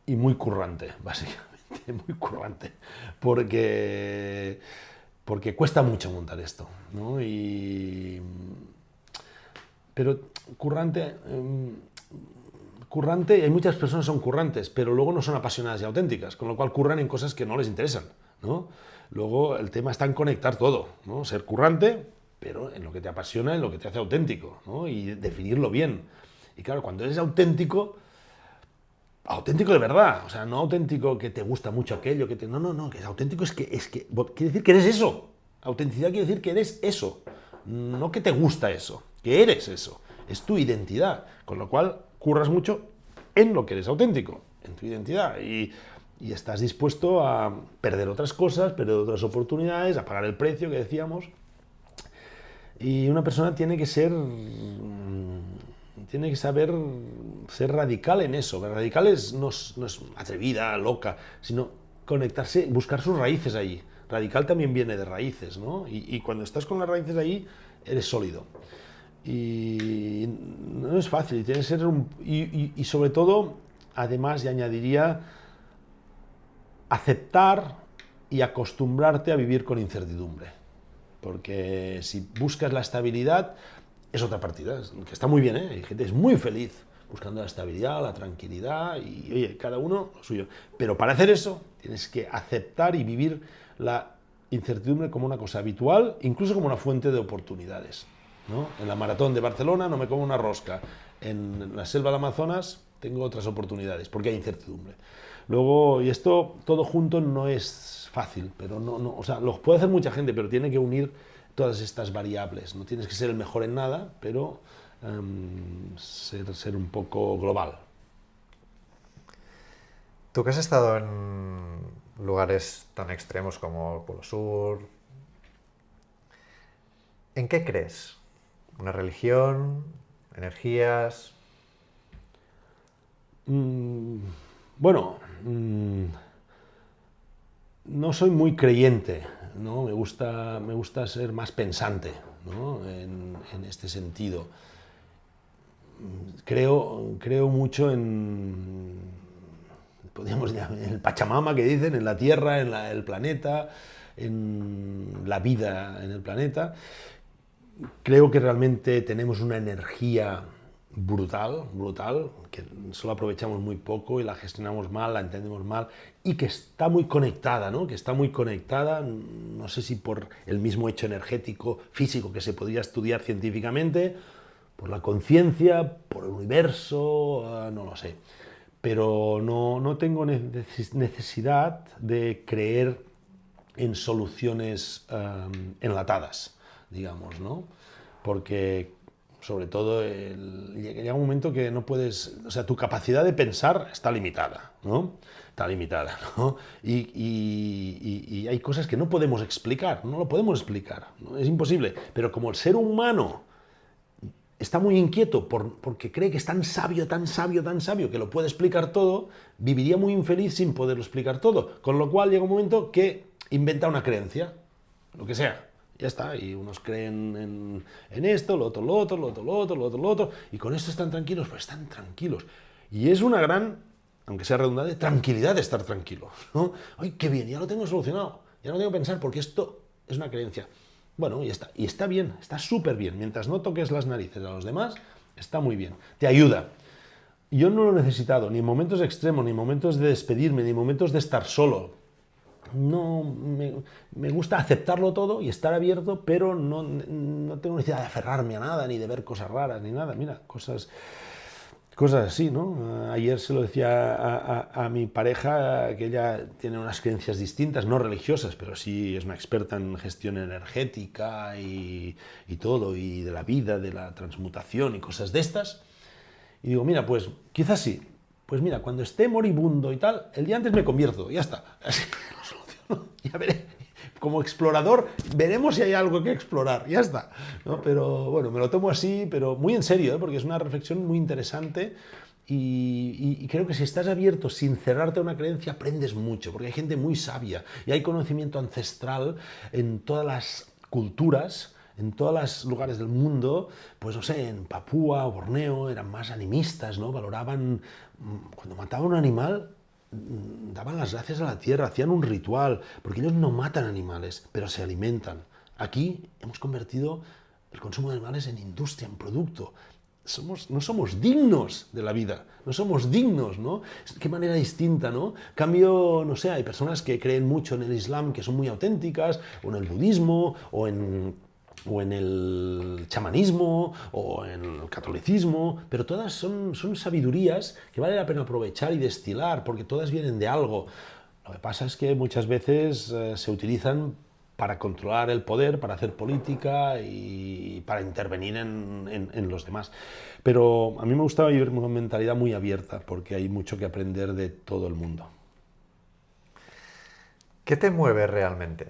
y muy currante, básicamente, muy currante, porque cuesta mucho montar esto, ¿no? Pero currante, hay muchas personas que son currantes, pero luego no son apasionadas y auténticas, con lo cual curran en cosas que no les interesan, ¿no? Luego el tema está en conectar todo, ¿no? Ser currante, pero en lo que te apasiona, en lo que te hace auténtico, ¿no? Y definirlo bien. Y claro, cuando eres auténtico, auténtico de verdad, o sea, no auténtico que te gusta mucho aquello, que te... No, no, no, que es auténtico quiere decir que eres eso. Autenticidad quiere decir que eres eso, no que te gusta eso, que eres eso, es tu identidad, con lo cual curras mucho en lo que eres auténtico, en tu identidad, y estás dispuesto a perder otras cosas, perder otras oportunidades, a pagar el precio que decíamos, y una persona tiene que saber ser radical en eso. Radical no es atrevida, loca, sino conectarse, buscar sus raíces ahí. Radical también viene de raíces, ¿no? Y cuando estás con las raíces ahí, eres sólido. Y no es fácil, tiene que ser y sobre todo, además, y añadiría, aceptar y acostumbrarte a vivir con incertidumbre. Porque si buscas la estabilidad, es otra partida, que está muy bien, ¿eh? Hay gente que es muy feliz buscando la estabilidad, la tranquilidad, y oye, cada uno lo suyo. Pero para hacer eso, tienes que aceptar y vivir la incertidumbre como una cosa habitual, incluso como una fuente de oportunidades, ¿no? En la maratón de Barcelona no me como una rosca, en la selva del Amazonas tengo otras oportunidades, porque hay incertidumbre. Luego, y esto todo junto no es fácil, pero o sea, lo puede hacer mucha gente, pero tiene que unir todas estas variables. No tienes que ser el mejor en nada, pero ser un poco global. Tú que has estado en lugares tan extremos como el Polo Sur, ¿en qué crees? ¿Una religión? ¿Energías? Bueno, no soy muy creyente, ¿no? Me gusta ser más pensante, ¿no? En este sentido. Creo mucho podríamos llamar, en el Pachamama que dicen, en la Tierra, en el planeta, en la vida en el planeta. Creo que realmente tenemos una energía brutal, que solo aprovechamos muy poco y la gestionamos mal, la entendemos mal, y que está muy conectada, ¿no? Que está muy conectada, no sé si por el mismo hecho energético, físico, que se podría estudiar científicamente, por la conciencia, por el universo, no lo sé. Pero no tengo necesidad de creer en soluciones enlatadas, digamos, ¿no? porque sobre todo llega un momento que no puedes, o sea, tu capacidad de pensar está limitada, ¿no? Está limitada, ¿no? Y hay cosas que no podemos explicar, no lo podemos explicar, ¿no? Es imposible, pero como el ser humano está muy inquieto porque cree que es tan sabio, tan sabio, tan sabio, que lo puede explicar todo, viviría muy infeliz sin poderlo explicar todo. Con lo cual llega un momento que inventa una creencia, lo que sea. Ya está, y unos creen en esto, lo otro, lo otro, lo otro, lo otro, lo otro, lo otro, y con esto están tranquilos, pues están tranquilos. Y es una gran, aunque sea redundante, tranquilidad de estar tranquilo, ¿no? ¡Ay, qué bien! Ya lo tengo solucionado, ya no tengo que pensar porque esto es una creencia. Bueno, y está bien, está súper bien. Mientras no toques las narices a los demás, está muy bien. Te ayuda. Yo no lo he necesitado, ni en momentos extremos, ni en momentos de despedirme, ni en momentos de estar solo. No, me gusta aceptarlo todo y estar abierto, pero no tengo necesidad de aferrarme a nada, ni de ver cosas raras, ni nada. Mira, cosas así, ¿no? Ayer se lo decía a mi pareja, que ella tiene unas creencias distintas, no religiosas, pero sí es una experta en gestión energética y todo, y de la vida, de la transmutación y cosas de estas. Y digo, mira, pues quizás sí. Pues mira, cuando esté moribundo y tal, el día antes me convierto, ya está. Así lo soluciono, ya veré. Como explorador, veremos si hay algo que explorar, ya está, ¿no? Pero bueno, me lo tomo así, pero muy en serio, ¿eh? Porque es una reflexión muy interesante y creo que si estás abierto sin cerrarte a una creencia, aprendes mucho, porque hay gente muy sabia y hay conocimiento ancestral en todas las culturas, en todos los lugares del mundo, pues no sé, en Papúa o Borneo eran más animistas, ¿no? Valoraban, cuando mataban un animal, daban las gracias a la tierra, hacían un ritual, porque ellos no matan animales, pero se alimentan. Aquí hemos convertido el consumo de animales en industria, en producto. No somos dignos de la vida, no somos dignos, ¿no? Qué manera distinta, ¿no? Cambio, no sé, hay personas que creen mucho en el Islam, que son muy auténticas, o en el budismo, o en el chamanismo, o en el catolicismo, pero todas son sabidurías que vale la pena aprovechar y destilar, porque todas vienen de algo. Lo que pasa es que muchas veces se utilizan para controlar el poder, para hacer política y para intervenir en los demás. Pero a mí me gustaba vivir una mentalidad muy abierta, porque hay mucho que aprender de todo el mundo. ¿Qué te mueve realmente?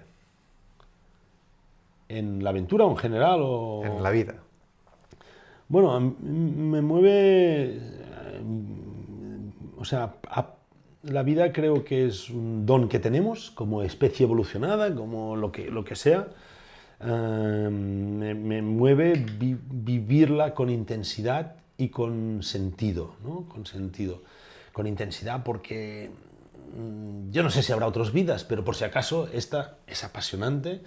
¿En la aventura o en general? En la vida. Bueno, me mueve, o sea, la vida creo que es un don que tenemos como especie evolucionada, como lo que sea. Me mueve vivirla con intensidad y con sentido, ¿no? Con sentido, con intensidad, porque yo no sé si habrá otras vidas, pero por si acaso esta es apasionante.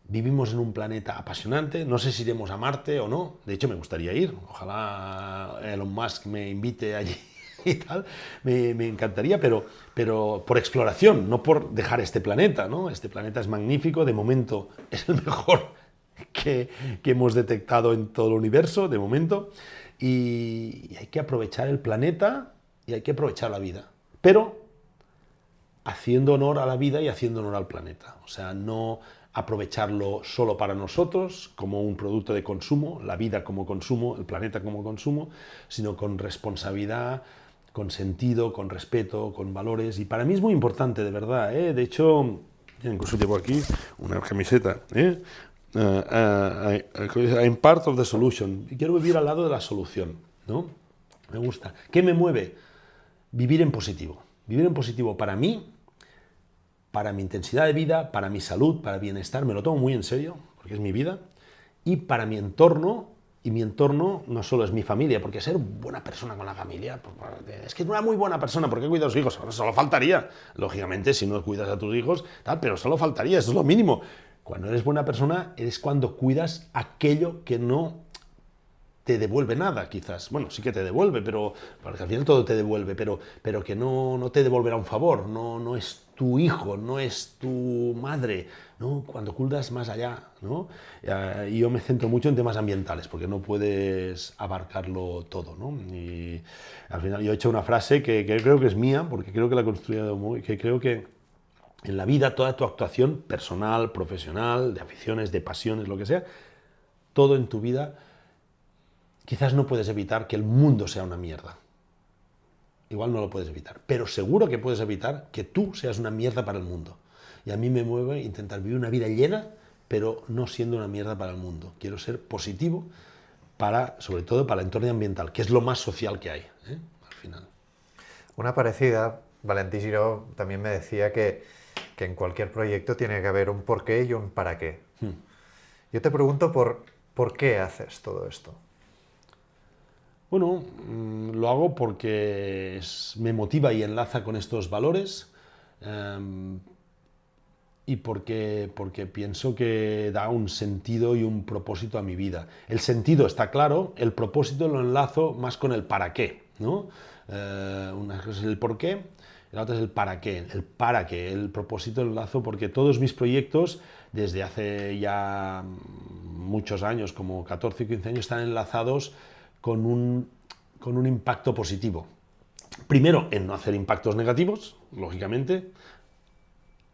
Vivimos en un planeta apasionante, no sé si iremos a Marte o no, de hecho me gustaría ir, ojalá Elon Musk me invite allí y tal, me encantaría, pero por exploración, no por dejar este planeta, ¿no? Este planeta es magnífico, de momento es el mejor que hemos detectado en todo el universo, de momento, y hay que aprovechar el planeta y hay que aprovechar la vida, pero haciendo honor a la vida y haciendo honor al planeta, o sea, no aprovecharlo solo para nosotros, como un producto de consumo, la vida como consumo, el planeta como consumo, sino con responsabilidad, con sentido, con respeto, con valores. Y para mí es muy importante, de verdad, ¿eh? De hecho, incluso llevo aquí una camiseta, I'm part of the solution. Y quiero vivir al lado de la solución, ¿no? Me gusta. ¿Qué me mueve? Vivir en positivo. Vivir en positivo para mí, para mi intensidad de vida, para mi salud, para bienestar, me lo tomo muy en serio, porque es mi vida, y para mi entorno, y mi entorno no solo es mi familia, porque ser buena persona con la familia, es que no era muy buena persona, ¿por qué cuidas a tus hijos? Ahora solo faltaría, lógicamente, si no cuidas a tus hijos, tal, pero solo faltaría, eso es lo mínimo. Cuando eres buena persona, eres cuando cuidas aquello que no te devuelve nada, quizás. Bueno, sí que te devuelve, pero porque al final todo te devuelve, pero que no te devolverá un favor, no es tu hijo, no es tu madre, ¿no? Cuando cuidas más allá, ¿no? Y yo me centro mucho en temas ambientales, porque no puedes abarcarlo todo, ¿no? Y al final yo he hecho una frase que creo que es mía, porque creo que la he construido muy, que creo que en la vida toda tu actuación personal, profesional, de aficiones, de pasiones, lo que sea, todo en tu vida, quizás no puedes evitar que el mundo sea una mierda. Igual no lo puedes evitar, pero seguro que puedes evitar que tú seas una mierda para el mundo. Y a mí me mueve intentar vivir una vida llena, pero no siendo una mierda para el mundo. Quiero ser positivo, sobre todo para el entorno ambiental, que es lo más social que hay, al final. Una parecida, Valentí Giró también me decía que en cualquier proyecto tiene que haber un porqué y un para qué. Yo te pregunto por qué haces todo esto. Bueno, lo hago porque me motiva y enlaza con estos valores y porque pienso que da un sentido y un propósito a mi vida. El sentido está claro, el propósito lo enlazo más con el para qué, ¿no? Una cosa es el por qué, la otra es el para qué. El para qué, el propósito lo enlazo porque todos mis proyectos, desde hace ya muchos años, como 14 o 15 años, están enlazados con un impacto positivo. Primero, en no hacer impactos negativos, lógicamente,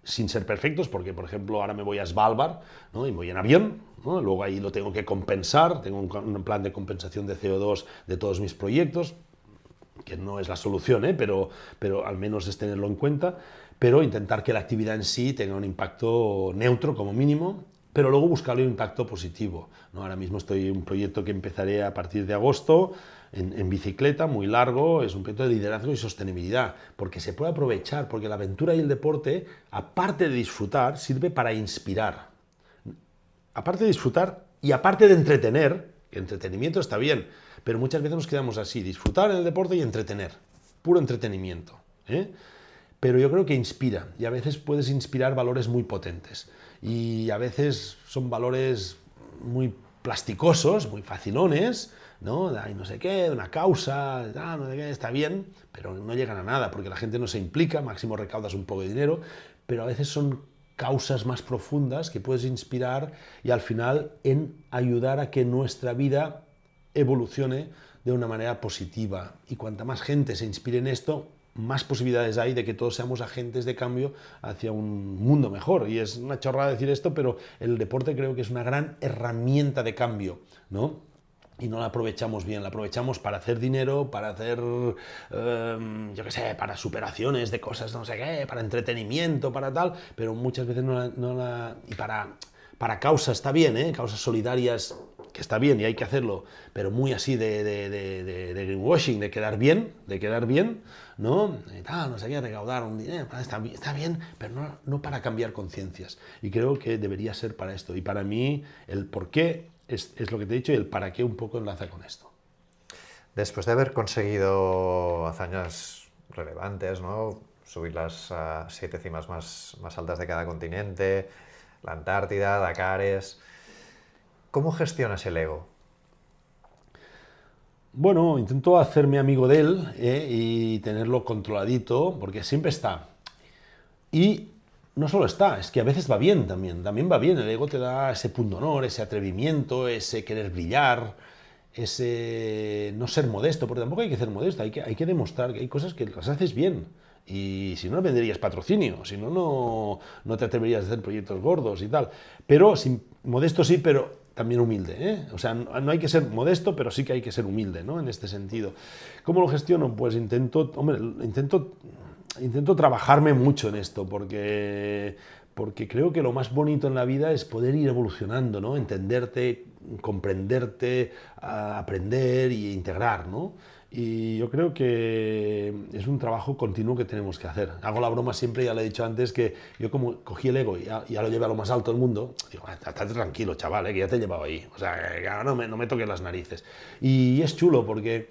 sin ser perfectos, porque, por ejemplo, ahora me voy a Svalbard, ¿no? Y voy en avión, ¿no? Luego ahí lo tengo que compensar, tengo un plan de compensación de CO2 de todos mis proyectos, que no es la solución, pero al menos es tenerlo en cuenta, pero intentar que la actividad en sí tenga un impacto neutro como mínimo, pero luego buscarle un impacto positivo, ¿no? Ahora mismo estoy en un proyecto que empezaré a partir de agosto, en bicicleta, muy largo, es un proyecto de liderazgo y sostenibilidad, porque se puede aprovechar, porque la aventura y el deporte, aparte de disfrutar, sirve para inspirar. Aparte de disfrutar y aparte de entretener, que entretenimiento está bien, pero muchas veces nos quedamos así, disfrutar en el deporte y entretener, puro entretenimiento, Pero yo creo que inspira, y a veces puedes inspirar valores muy potentes, y a veces son valores muy plasticosos, muy facilones, ¿no? Ay, no sé qué, una causa, no sé qué, está bien, pero no llegan a nada, porque la gente no se implica, máximo recaudas un poco de dinero, pero a veces son causas más profundas que puedes inspirar y al final en ayudar a que nuestra vida evolucione de una manera positiva. Y cuanta más gente se inspire en esto, más posibilidades hay de que todos seamos agentes de cambio hacia un mundo mejor. Y es una chorrada decir esto, pero el deporte creo que es una gran herramienta de cambio, ¿no? Y no la aprovechamos bien, la aprovechamos para hacer dinero, para hacer, yo qué sé, para superaciones de cosas, no sé qué, para entretenimiento, para tal, pero muchas veces y para causas está bien, causas solidarias, que está bien y hay que hacerlo, pero muy así de greenwashing, de quedar bien, ¿no? Y tal, no sé qué, recaudar un dinero, está bien, pero no para cambiar conciencias. Y creo que debería ser para esto. Y para mí, el por qué es lo que te he dicho y el para qué un poco enlaza con esto. Después de haber conseguido hazañas relevantes, ¿no? Subir las 7 cimas más altas de cada continente, la Antártida, Dakares, ¿cómo gestionas el ego? Bueno, intento hacerme amigo de él y tenerlo controladito, porque siempre está. Y no solo está, es que a veces va bien también va bien, el ego te da ese punto honor, ese atrevimiento, ese querer brillar, ese no ser modesto, porque tampoco hay que ser modesto, hay que demostrar que hay cosas que las haces bien. Y si no, venderías patrocinio, si no, no te atreverías a hacer proyectos gordos y tal. Pero, modesto sí, pero también humilde, O sea, no hay que ser modesto, pero sí que hay que ser humilde, ¿no? En este sentido. ¿Cómo lo gestiono? Pues intento trabajarme mucho en esto, porque creo que lo más bonito en la vida es poder ir evolucionando, ¿no? Entenderte, comprenderte, aprender e integrar, ¿no? Y yo creo que es un trabajo continuo que tenemos que hacer. Hago la broma siempre, ya lo he dicho antes, que yo como cogí el ego y ya lo llevé a lo más alto del mundo, digo, estate tranquilo, chaval, que ya te he llevado ahí. O sea, que no me toques las narices. Y es chulo porque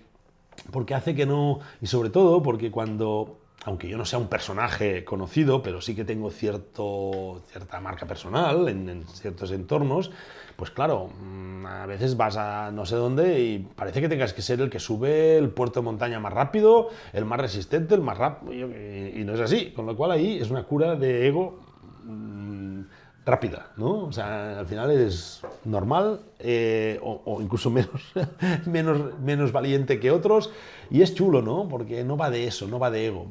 hace que no... Y sobre todo porque cuando... Aunque yo no sea un personaje conocido, pero sí que tengo cierta marca personal en ciertos entornos, pues claro, a veces vas a no sé dónde y parece que tengas que ser el que sube el puerto de montaña más rápido, el más resistente, el más rápido, y no es así. Con lo cual ahí es una cura de ego rápida, ¿no? O sea, al final eres normal o incluso menos valiente que otros y es chulo, ¿no? Porque no va de eso, no va de ego,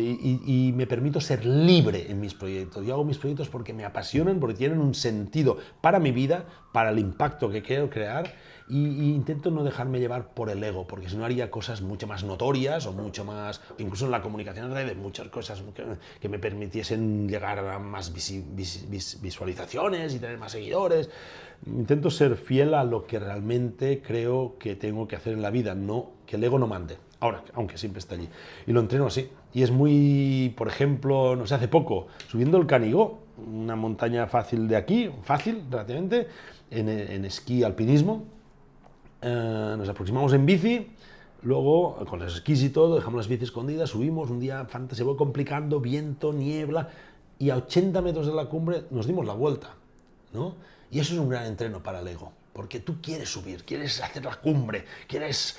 y me permito ser libre en mis proyectos. Yo hago mis proyectos porque me apasionan, porque tienen un sentido para mi vida, para el impacto que quiero crear y intento no dejarme llevar por el ego, porque si no haría cosas mucho más notorias o mucho más, incluso en la comunicación en redes, muchas cosas que me permitiesen llegar a más visualizaciones y tener más seguidores. Intento ser fiel a lo que realmente creo que tengo que hacer en la vida, no que el ego no mande. Ahora, aunque siempre está allí. Y lo entreno así. Y es muy, por ejemplo, no sé, hace poco, subiendo el Canigó, una montaña fácil de aquí, fácil relativamente, en esquí alpinismo, nos aproximamos en bici, luego con los esquís y todo, dejamos las bicis escondidas, subimos, un día se fue complicando, viento, niebla, y a 80 metros de la cumbre nos dimos la vuelta, ¿no? Y eso es un gran entreno para el ego, porque tú quieres subir, quieres hacer la cumbre, quieres...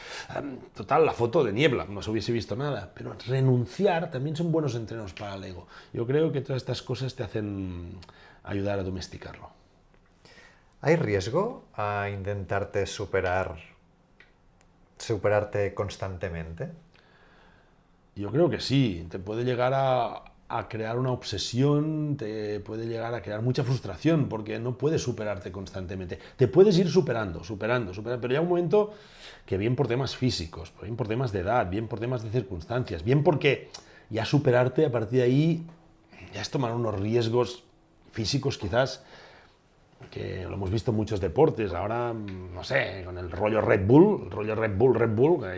total, la foto de niebla, no se hubiese visto nada, pero renunciar también son buenos entrenos para el ego. Yo creo que todas estas cosas te hacen ayudar a domesticarlo. ¿Hay riesgo a intentarte superarte constantemente? Yo creo que sí, te puede llegar a crear una obsesión, te puede llegar a crear mucha frustración, porque no puedes superarte constantemente. Te puedes ir superando, pero llega un momento que bien por temas físicos, bien por temas de edad, bien por temas de circunstancias, bien porque ya superarte a partir de ahí ya es tomar unos riesgos físicos quizás que lo hemos visto en muchos deportes, ahora, no sé, con el rollo Red Bull,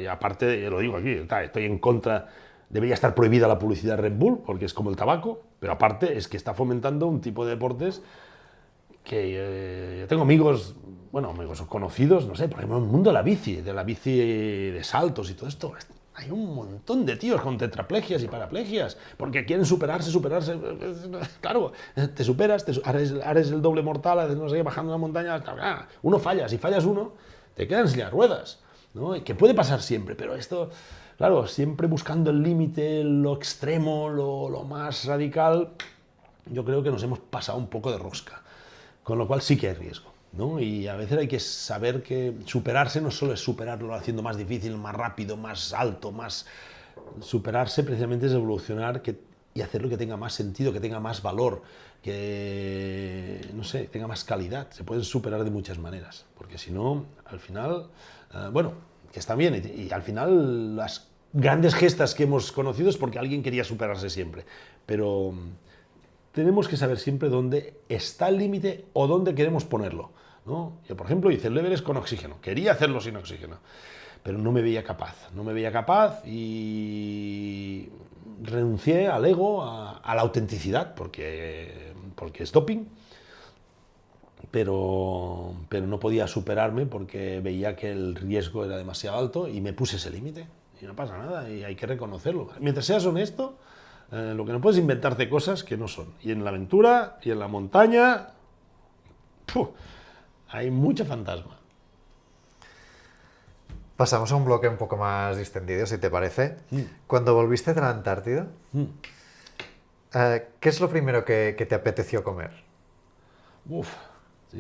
y aparte, lo digo aquí, estoy en contra, debería estar prohibida la publicidad Red Bull, porque es como el tabaco, pero aparte es que está fomentando un tipo de deportes que yo tengo amigos, bueno, amigos conocidos, no sé, por ejemplo, en el mundo de la bici de saltos y todo esto, hay un montón de tíos con tetraplegias y paraplegias, porque quieren superarse. Claro, te superas, eres el doble mortal, no sé, bajando una montaña, uno falla, si fallas uno, te quedan en silla de ruedas, ¿no? Que puede pasar siempre, pero esto, claro, siempre buscando el límite, lo extremo, lo más radical, yo creo que nos hemos pasado un poco de rosca, con lo cual sí que hay riesgo, ¿no? Y a veces hay que saber que superarse no solo es superarlo haciendo más difícil, más rápido, más alto, más... Superarse precisamente es evolucionar y hacerlo que tenga más sentido, que tenga más valor, que, no sé, tenga más calidad. Se pueden superar de muchas maneras, porque si no, al final, bueno, que está bien, y al final las grandes gestas que hemos conocido es porque alguien quería superarse siempre, pero tenemos que saber siempre dónde está el límite o dónde queremos ponerlo, ¿no? Yo, por ejemplo, hice el Everest con oxígeno, quería hacerlo sin oxígeno, pero no me veía capaz y renuncié al ego, a la autenticidad, porque es doping, pero no podía superarme porque veía que el riesgo era demasiado alto y me puse ese límite, y no pasa nada, y hay que reconocerlo. Mientras seas honesto, lo que no puedes inventarte cosas que no son. Y en la aventura y en la montaña hay mucho fantasma. Pasamos a un bloque un poco más distendido, si te parece. Cuando volviste de la Antártida, ¿qué es lo primero que te apeteció comer?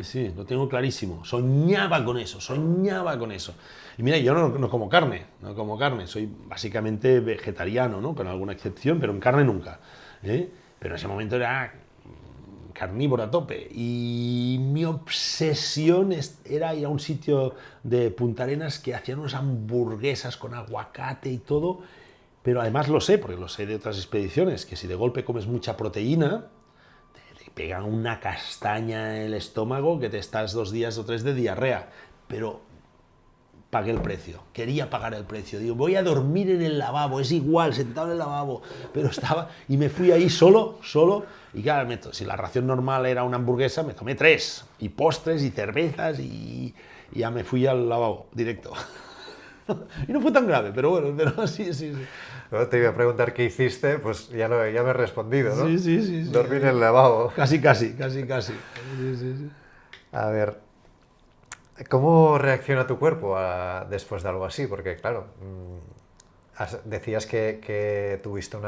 Sí, lo tengo clarísimo. Soñaba con eso. Y mira, yo no como carne, soy básicamente vegetariano, ¿no? Con alguna excepción, pero en carne nunca, ¿eh? Pero en ese momento era carnívoro a tope y mi obsesión era ir a un sitio de Punta Arenas que hacían unas hamburguesas con aguacate y todo, pero además lo sé, porque lo sé de otras expediciones, que si de golpe comes mucha proteína, te pega una castaña en el estómago que te estás 2 días o 3 de diarrea, pero pagué el precio, quería pagar el precio, digo, voy a dormir en el lavabo, es igual, sentado en el lavabo, pero estaba, y me fui ahí solo, y claro, si la ración normal era una hamburguesa, me tomé 3, y postres, y cervezas, y ya me fui al lavabo, directo. Y no fue tan grave, pero bueno, pero sí. No, te iba a preguntar qué hiciste, pues ya me he respondido, ¿no? Sí. Dormir en el lavabo. Casi. Sí. A ver, ¿cómo reacciona tu cuerpo después de algo así? Porque, claro, decías que tuviste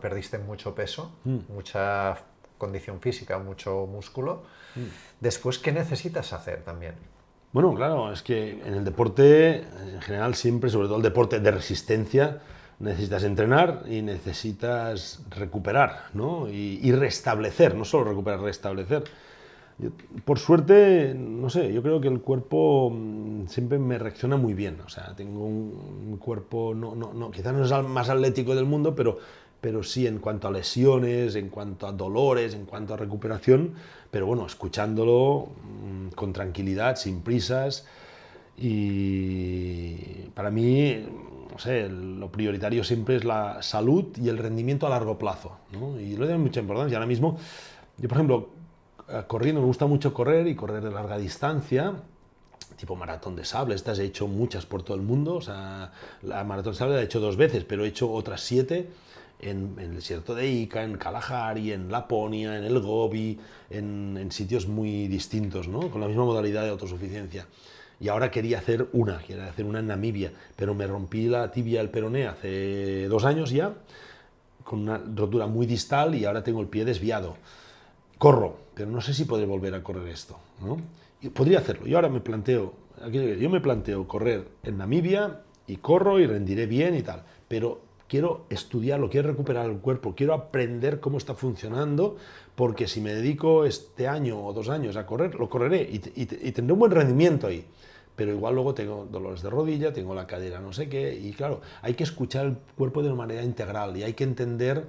perdiste mucho peso, mucha condición física, mucho músculo. Después, ¿qué necesitas hacer también? Bueno, claro, es que en el deporte, en general, siempre, sobre todo el deporte de resistencia, necesitas entrenar y necesitas recuperar, ¿no? Y restablecer, no solo recuperar, restablecer. Por suerte, no sé, yo creo que el cuerpo siempre me reacciona muy bien. O sea, tengo un cuerpo, quizás no es el más atlético del mundo, pero sí en cuanto a lesiones, en cuanto a dolores, en cuanto a recuperación, pero bueno, escuchándolo con tranquilidad, sin prisas. Y para mí, no sé, lo prioritario siempre es la salud y el rendimiento a largo plazo, ¿no? Y le doy mucha importancia. Ahora mismo, yo por ejemplo, corriendo, me gusta mucho correr y correr de larga distancia, tipo maratón de sable. Estas he hecho muchas por todo el mundo. O sea, la maratón de sable la he hecho 2 veces, pero he hecho otras 7 en el desierto de Ica, en Kalahari, en Laponia, en el Gobi, en sitios muy distintos, ¿no? Con la misma modalidad de autosuficiencia. Y ahora quería hacer una en Namibia, pero me rompí la tibia del peroné hace 2 años ya, con una rotura muy distal y ahora tengo el pie desviado. Corro, pero no sé si podré volver a correr esto, ¿no? Y podría hacerlo. Yo ahora me planteo correr en Namibia y corro y rendiré bien y tal, pero quiero estudiarlo, quiero recuperar el cuerpo, quiero aprender cómo está funcionando, porque si me dedico este año o 2 años a correr, lo correré y tendré un buen rendimiento ahí. Pero igual luego tengo dolores de rodilla, tengo la cadera no sé qué, y claro, hay que escuchar el cuerpo de una manera integral y hay que entender.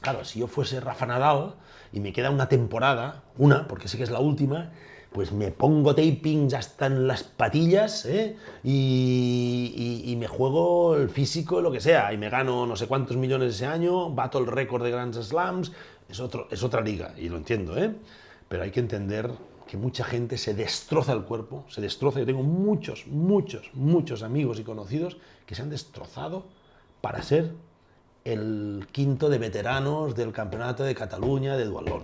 Claro, si yo fuese Rafa Nadal y me queda una temporada, porque sé que es la última, pues me pongo tapings hasta en las patillas, ¿eh? y me juego el físico, lo que sea, y me gano no sé cuántos millones ese año, bato el récord de Grand Slams, es otra liga, y lo entiendo, ¿eh? Pero hay que entender que mucha gente se destroza el cuerpo, se destroza. Yo tengo muchos, muchos, muchos amigos y conocidos que se han destrozado para ser el quinto de veteranos del campeonato de Cataluña de duatlón.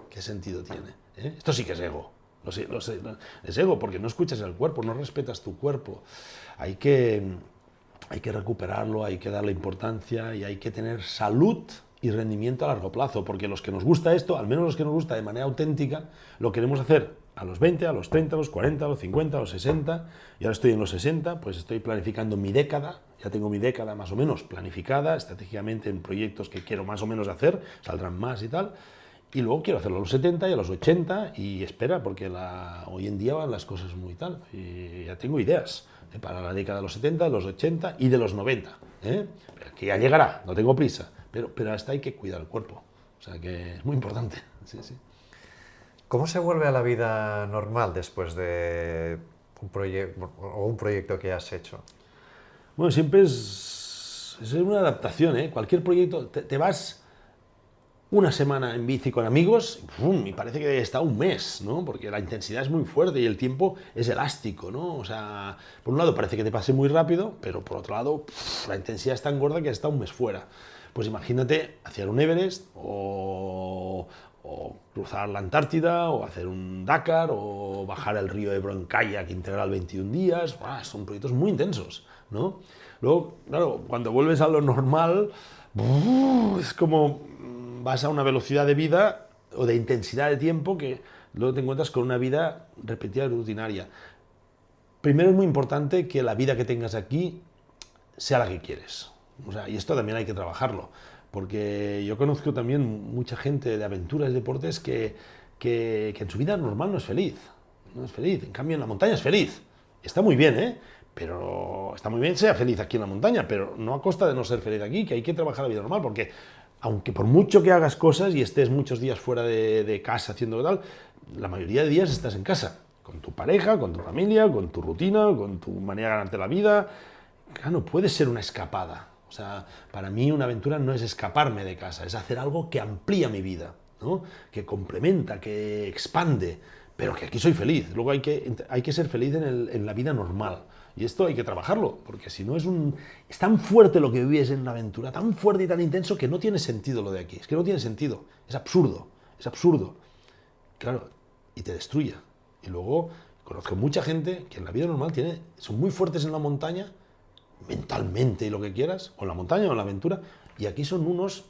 ¿Qué sentido tiene? ¿Eh? Esto sí que es ego. Lo sé, es ego porque no escuchas el cuerpo, no respetas tu cuerpo. Hay que recuperarlo, hay que darle importancia y hay que tener salud y rendimiento a largo plazo, porque los que nos gusta esto, al menos los que nos gusta de manera auténtica, lo queremos hacer a los 20, a los 30, a los 40, a los 50, a los 60, y ahora estoy en los 60, pues estoy planificando mi década, ya tengo mi década más o menos planificada, estratégicamente en proyectos que quiero más o menos hacer, saldrán más y tal, y luego quiero hacerlo a los 70 y a los 80, y espera, porque hoy en día van las cosas muy tal, y ya tengo ideas para la década de los 70, de los 80 y de los 90, que ya llegará, no tengo prisa, pero hasta hay que cuidar el cuerpo, o sea que es muy importante. Sí, sí. ¿Cómo se vuelve a la vida normal después de un proyecto que has hecho? Bueno, siempre es una adaptación, ¿eh? Cualquier proyecto, te vas una semana en bici con amigos y parece que está un mes, ¿no? Porque la intensidad es muy fuerte y el tiempo es elástico, ¿no? O sea, por un lado parece que te pase muy rápido, pero por otro lado la intensidad es tan gorda que está un mes fuera. Pues imagínate hacer un Everest o cruzar la Antártida o hacer un Dakar o bajar el río Ebro en kayak integral 21 días. Son proyectos muy intensos, ¿no? Luego, claro, cuando vuelves a lo normal, es como vas a una velocidad de vida o de intensidad de tiempo que luego te encuentras con una vida repetida y rutinaria. Primero es muy importante que la vida que tengas aquí sea la que quieres. O sea, y esto también hay que trabajarlo, porque yo conozco también mucha gente de aventuras y deportes que en su vida normal no es feliz. No es feliz. En cambio, en la montaña es feliz. Está muy bien, ¿eh? Pero está muy bien sea feliz aquí en la montaña, pero no a costa de no ser feliz aquí, que hay que trabajar la vida normal, porque aunque por mucho que hagas cosas y estés muchos días fuera de casa haciendo tal, la mayoría de días estás en casa, con tu pareja, con tu familia, con tu rutina, con tu manera de ganarte la vida. Claro, no puede ser una escapada. O sea, para mí una aventura no es escaparme de casa, es hacer algo que amplía mi vida, ¿no? Que complementa, que expande, pero que aquí soy feliz. Luego hay que ser feliz en la vida normal. Y esto hay que trabajarlo, porque si no es tan fuerte lo que vives en una aventura, tan fuerte y tan intenso que no tiene sentido lo de aquí. Es que no tiene sentido, es absurdo, es absurdo. Claro, y te destruye. Y luego conozco mucha gente que en la vida normal son muy fuertes en la montaña, mentalmente y lo que quieras, o en la montaña o en la aventura, y aquí son unos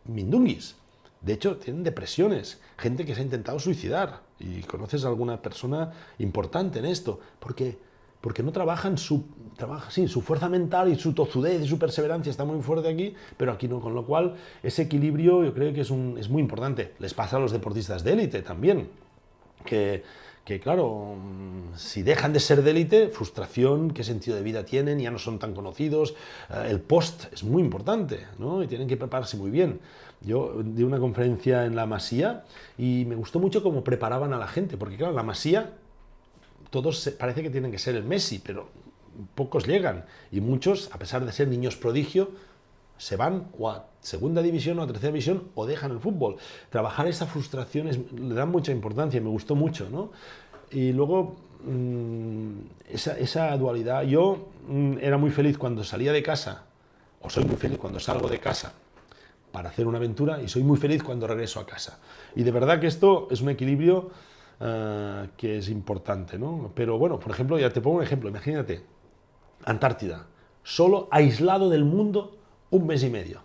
mindunguis. De hecho, tienen depresiones, gente que se ha intentado suicidar. Y conoces a alguna persona importante en esto. Porque no trabajan su fuerza mental y su tozudez y su perseverancia está muy fuerte aquí, pero aquí no. Con lo cual, ese equilibrio yo creo que es muy importante. Les pasa a los deportistas de élite también. Que claro, si dejan de ser de élite, frustración, qué sentido de vida tienen, ya no son tan conocidos, el post es muy importante, ¿no? Y tienen que prepararse muy bien. Yo di una conferencia en la Masía y me gustó mucho cómo preparaban a la gente, porque claro, en la Masía todos parece que tienen que ser el Messi, pero pocos llegan y muchos, a pesar de ser niños prodigio, se van o a segunda división o a tercera división o dejan el fútbol. Trabajar esa frustración le da mucha importancia y me gustó mucho, ¿no? Y luego esa dualidad. Yo era muy feliz cuando salía de casa, o soy muy feliz cuando salgo de casa para hacer una aventura y soy muy feliz cuando regreso a casa. Y de verdad que esto es un equilibrio que es importante, ¿no? Pero bueno, por ejemplo, ya te pongo un ejemplo. Imagínate, Antártida, solo aislado del mundo un mes y medio.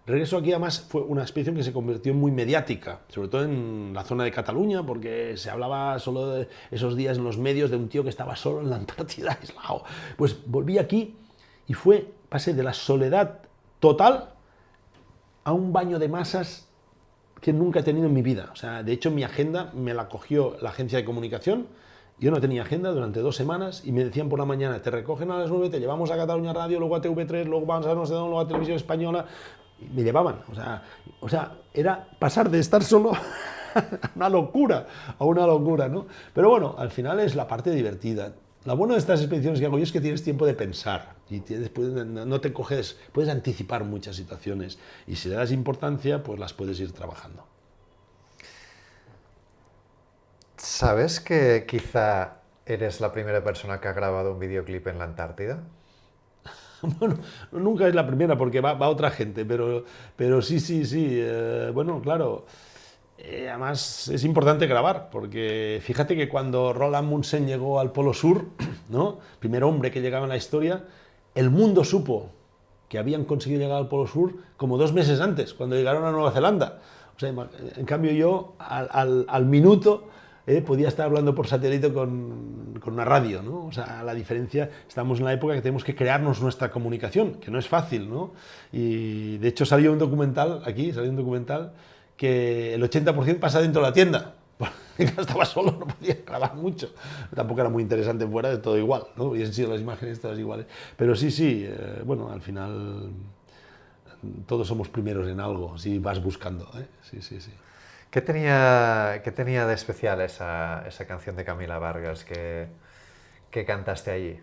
Regreso aquí, además, fue una expedición que se convirtió en muy mediática, sobre todo en la zona de Cataluña, porque se hablaba solo de esos días en los medios de un tío que estaba solo en la Antártida, aislado. Pues volví aquí y pasé de la soledad total a un baño de masas que nunca he tenido en mi vida. O sea, de hecho, mi agenda me la cogió la agencia de comunicación. Yo no tenía agenda durante 2 semanas y me decían por la mañana, te recogen a las 9, te llevamos a Cataluña Radio, luego a TV3, luego vamos a no sé dónde, luego a Televisión Española. Y me llevaban. O sea, era pasar de estar solo a una locura, ¿no? Pero bueno, al final es la parte divertida. Lo bueno de estas expediciones que hago yo es que tienes tiempo de pensar y no te coges, puedes anticipar muchas situaciones y si le das importancia, pues las puedes ir trabajando. ¿Sabes que quizá eres la primera persona que ha grabado un videoclip en la Antártida? Bueno, nunca es la primera porque va otra gente, pero sí. Bueno, claro. Además es importante grabar, porque fíjate que cuando Roald Amundsen llegó al Polo Sur, ¿no? Primer hombre que llegaba en la historia, el mundo supo que habían conseguido llegar al Polo Sur como 2 meses antes, cuando llegaron a Nueva Zelanda. O sea, en cambio yo al minuto podía estar hablando por satélite con una radio, ¿no? O sea, la diferencia, estamos en la época que tenemos que crearnos nuestra comunicación, que no es fácil, ¿no? Y de hecho salió un documental que el 80% pasa dentro de la tienda. Estaba solo, no podía grabar mucho. Tampoco era muy interesante fuera, de todo igual, ¿no? Hubiesen sido las imágenes todas iguales. Pero sí, bueno, al final todos somos primeros en algo, si vas buscando, ¿eh? Sí. ¿Qué tenía de especial esa canción de Camila Vargas que cantaste allí?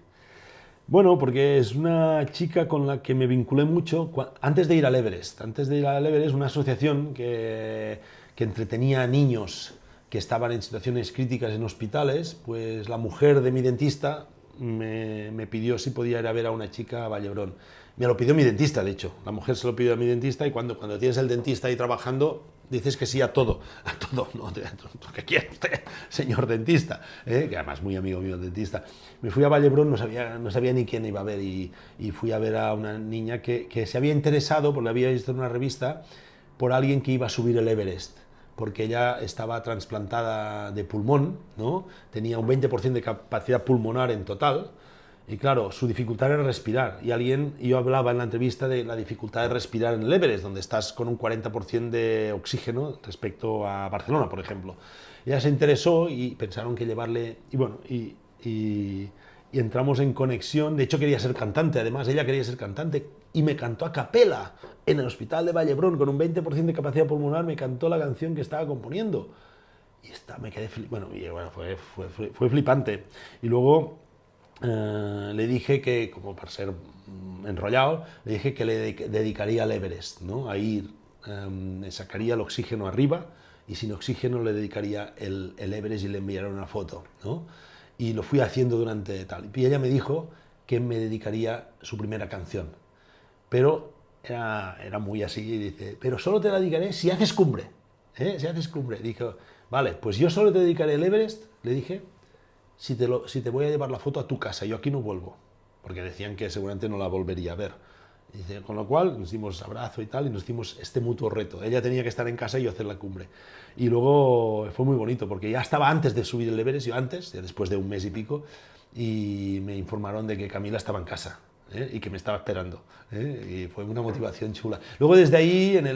Bueno, porque es una chica con la que me vinculé mucho antes de ir al Everest. Antes de ir al Everest, una asociación que entretenía a niños que estaban en situaciones críticas en hospitales, pues la mujer de mi dentista me pidió si podía ir a ver a una chica a Vallebrón. Me lo pidió mi dentista, de hecho. La mujer se lo pidió a mi dentista y cuando tienes el dentista ahí trabajando, dices que sí a todo, ¿no? ¿Qué quiere usted, señor dentista? Que además muy amigo mío el dentista. Me fui a Vallebrón, no sabía ni quién iba a ver y fui a ver a una niña que se había interesado, porque la había visto en una revista, por alguien que iba a subir el Everest, porque ella estaba trasplantada de pulmón, ¿no? Tenía un 20% de capacidad pulmonar en total. Y claro, su dificultad era respirar. Yo hablaba en la entrevista de la dificultad de respirar en el Everest, donde estás con un 40% de oxígeno respecto a Barcelona, por ejemplo. Ella se interesó y pensaron que llevarle... Y bueno, y entramos en conexión. De hecho, quería ser cantante. Además, ella quería ser cantante y me cantó a capela en el hospital de Vallebrón, con un 20% de capacidad pulmonar, me cantó la canción que estaba componiendo. Y me quedé fue flipante. Y luego... le dije que, como para ser enrollado, le dije que le dedicaría al Everest, ¿no? A ir, le sacaría el oxígeno arriba y sin oxígeno le dedicaría el Everest y le enviaría una foto, ¿no? Y lo fui haciendo durante tal. Y ella me dijo que me dedicaría su primera canción. Pero era muy así, y dice, pero solo te la dedicaré si haces cumbre, ¿eh? Si haces cumbre. Dijo, vale, pues yo solo te dedicaré el Everest, le dije, si te voy a llevar la foto a tu casa, yo aquí no vuelvo, porque decían que seguramente no la volvería a ver. Dice, con lo cual nos dimos abrazo y tal, y nos dimos este mutuo reto. Ella tenía que estar en casa y yo hacer la cumbre. Y luego fue muy bonito, porque ya estaba antes de subir el Everest, yo antes, ya después de un mes y pico, y me informaron de que Camila estaba en casa. Y que me estaba esperando. Y fue una motivación chula. Luego desde ahí, en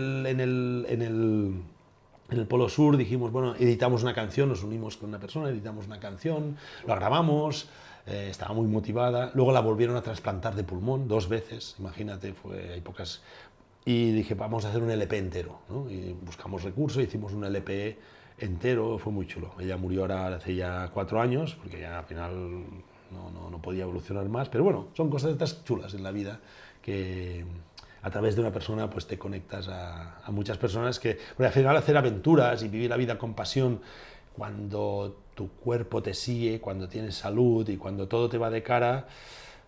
el Polo Sur dijimos, bueno, editamos una canción, nos unimos con una persona, editamos una canción, la grabamos, estaba muy motivada. Luego la volvieron a trasplantar de pulmón 2 veces, imagínate, hay pocas. Y dije, vamos a hacer un LP entero, ¿no? Y buscamos recursos, hicimos un LP entero, fue muy chulo. Ella murió ahora hace ya 4 años, porque ya al final no podía evolucionar más, pero bueno, son cosas estas chulas en la vida que a través de una persona pues te conectas a muchas personas que, porque al final hacer aventuras y vivir la vida con pasión cuando tu cuerpo te sigue, cuando tienes salud y cuando todo te va de cara,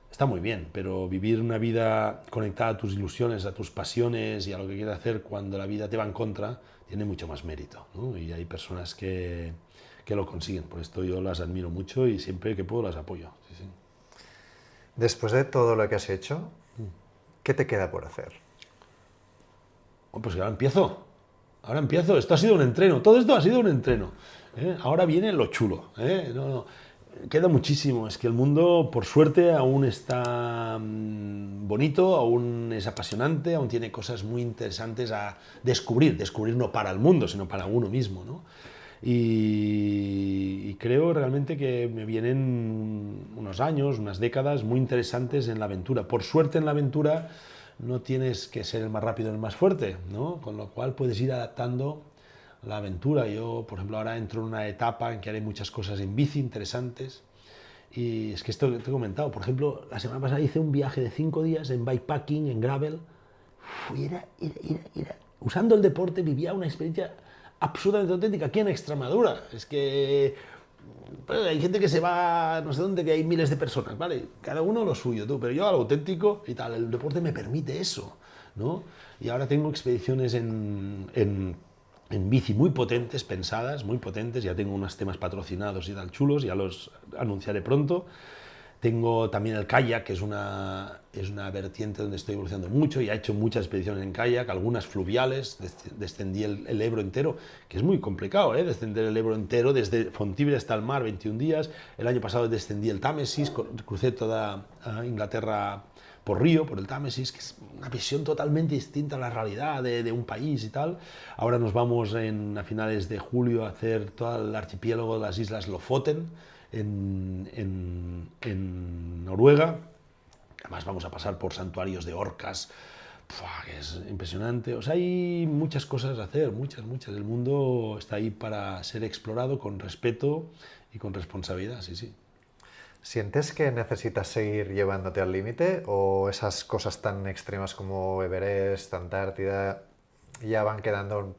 está muy bien, pero vivir una vida conectada a tus ilusiones, a tus pasiones y a lo que quieres hacer cuando la vida te va en contra, tiene mucho más mérito, ¿no? Y hay personas que lo consiguen, por esto yo las admiro mucho y siempre que puedo las apoyo. Sí, sí. Después de todo lo que has hecho, ¿qué te queda por hacer? Pues ahora empiezo, esto ha sido un entreno, todo esto ha sido un entreno. Ahora viene lo chulo. Queda muchísimo, es que el mundo, por suerte, aún está bonito, aún es apasionante, aún tiene cosas muy interesantes a descubrir no para el mundo, sino para uno mismo, ¿no? Y creo realmente que me vienen unos años, unas décadas muy interesantes en la aventura. Por suerte en la aventura no tienes que ser el más rápido o el más fuerte, ¿no? Con lo cual puedes ir adaptando la aventura. Yo, por ejemplo, ahora entro en una etapa en que haré muchas cosas en bici interesantes. Y es que esto te he comentado, por ejemplo, la semana pasada hice un viaje de 5 días en bikepacking, en gravel. Usando el deporte vivía una experiencia absolutamente auténtica aquí en Extremadura. Es que pues, hay gente que se va no sé dónde, que hay miles de personas, ¿vale? Cada uno lo suyo, tú, pero yo a lo auténtico y tal, el deporte me permite eso, ¿no? Y ahora tengo expediciones en bici muy potentes, pensadas, muy potentes, ya tengo unos temas patrocinados y tal chulos, ya los anunciaré pronto. Tengo también el kayak, que es una vertiente donde estoy evolucionando mucho y he hecho muchas expediciones en kayak, algunas fluviales, descendí el Ebro entero, que es muy complicado, descender el Ebro entero desde Fontibre hasta el mar, 21 días. El año pasado descendí el Támesis, crucé toda Inglaterra por río, por el Támesis, que es una visión totalmente distinta a la realidad de un país y tal. Ahora nos vamos a finales de julio a hacer todo el archipiélago de las Islas Lofoten, en Noruega. Además vamos a pasar por santuarios de orcas, que es impresionante. O sea, hay muchas cosas a hacer, muchas. El mundo está ahí para ser explorado con respeto y con responsabilidad, sí, sí. ¿Sientes que necesitas seguir llevándote al límite o esas cosas tan extremas como Everest, Antártida, ya van quedando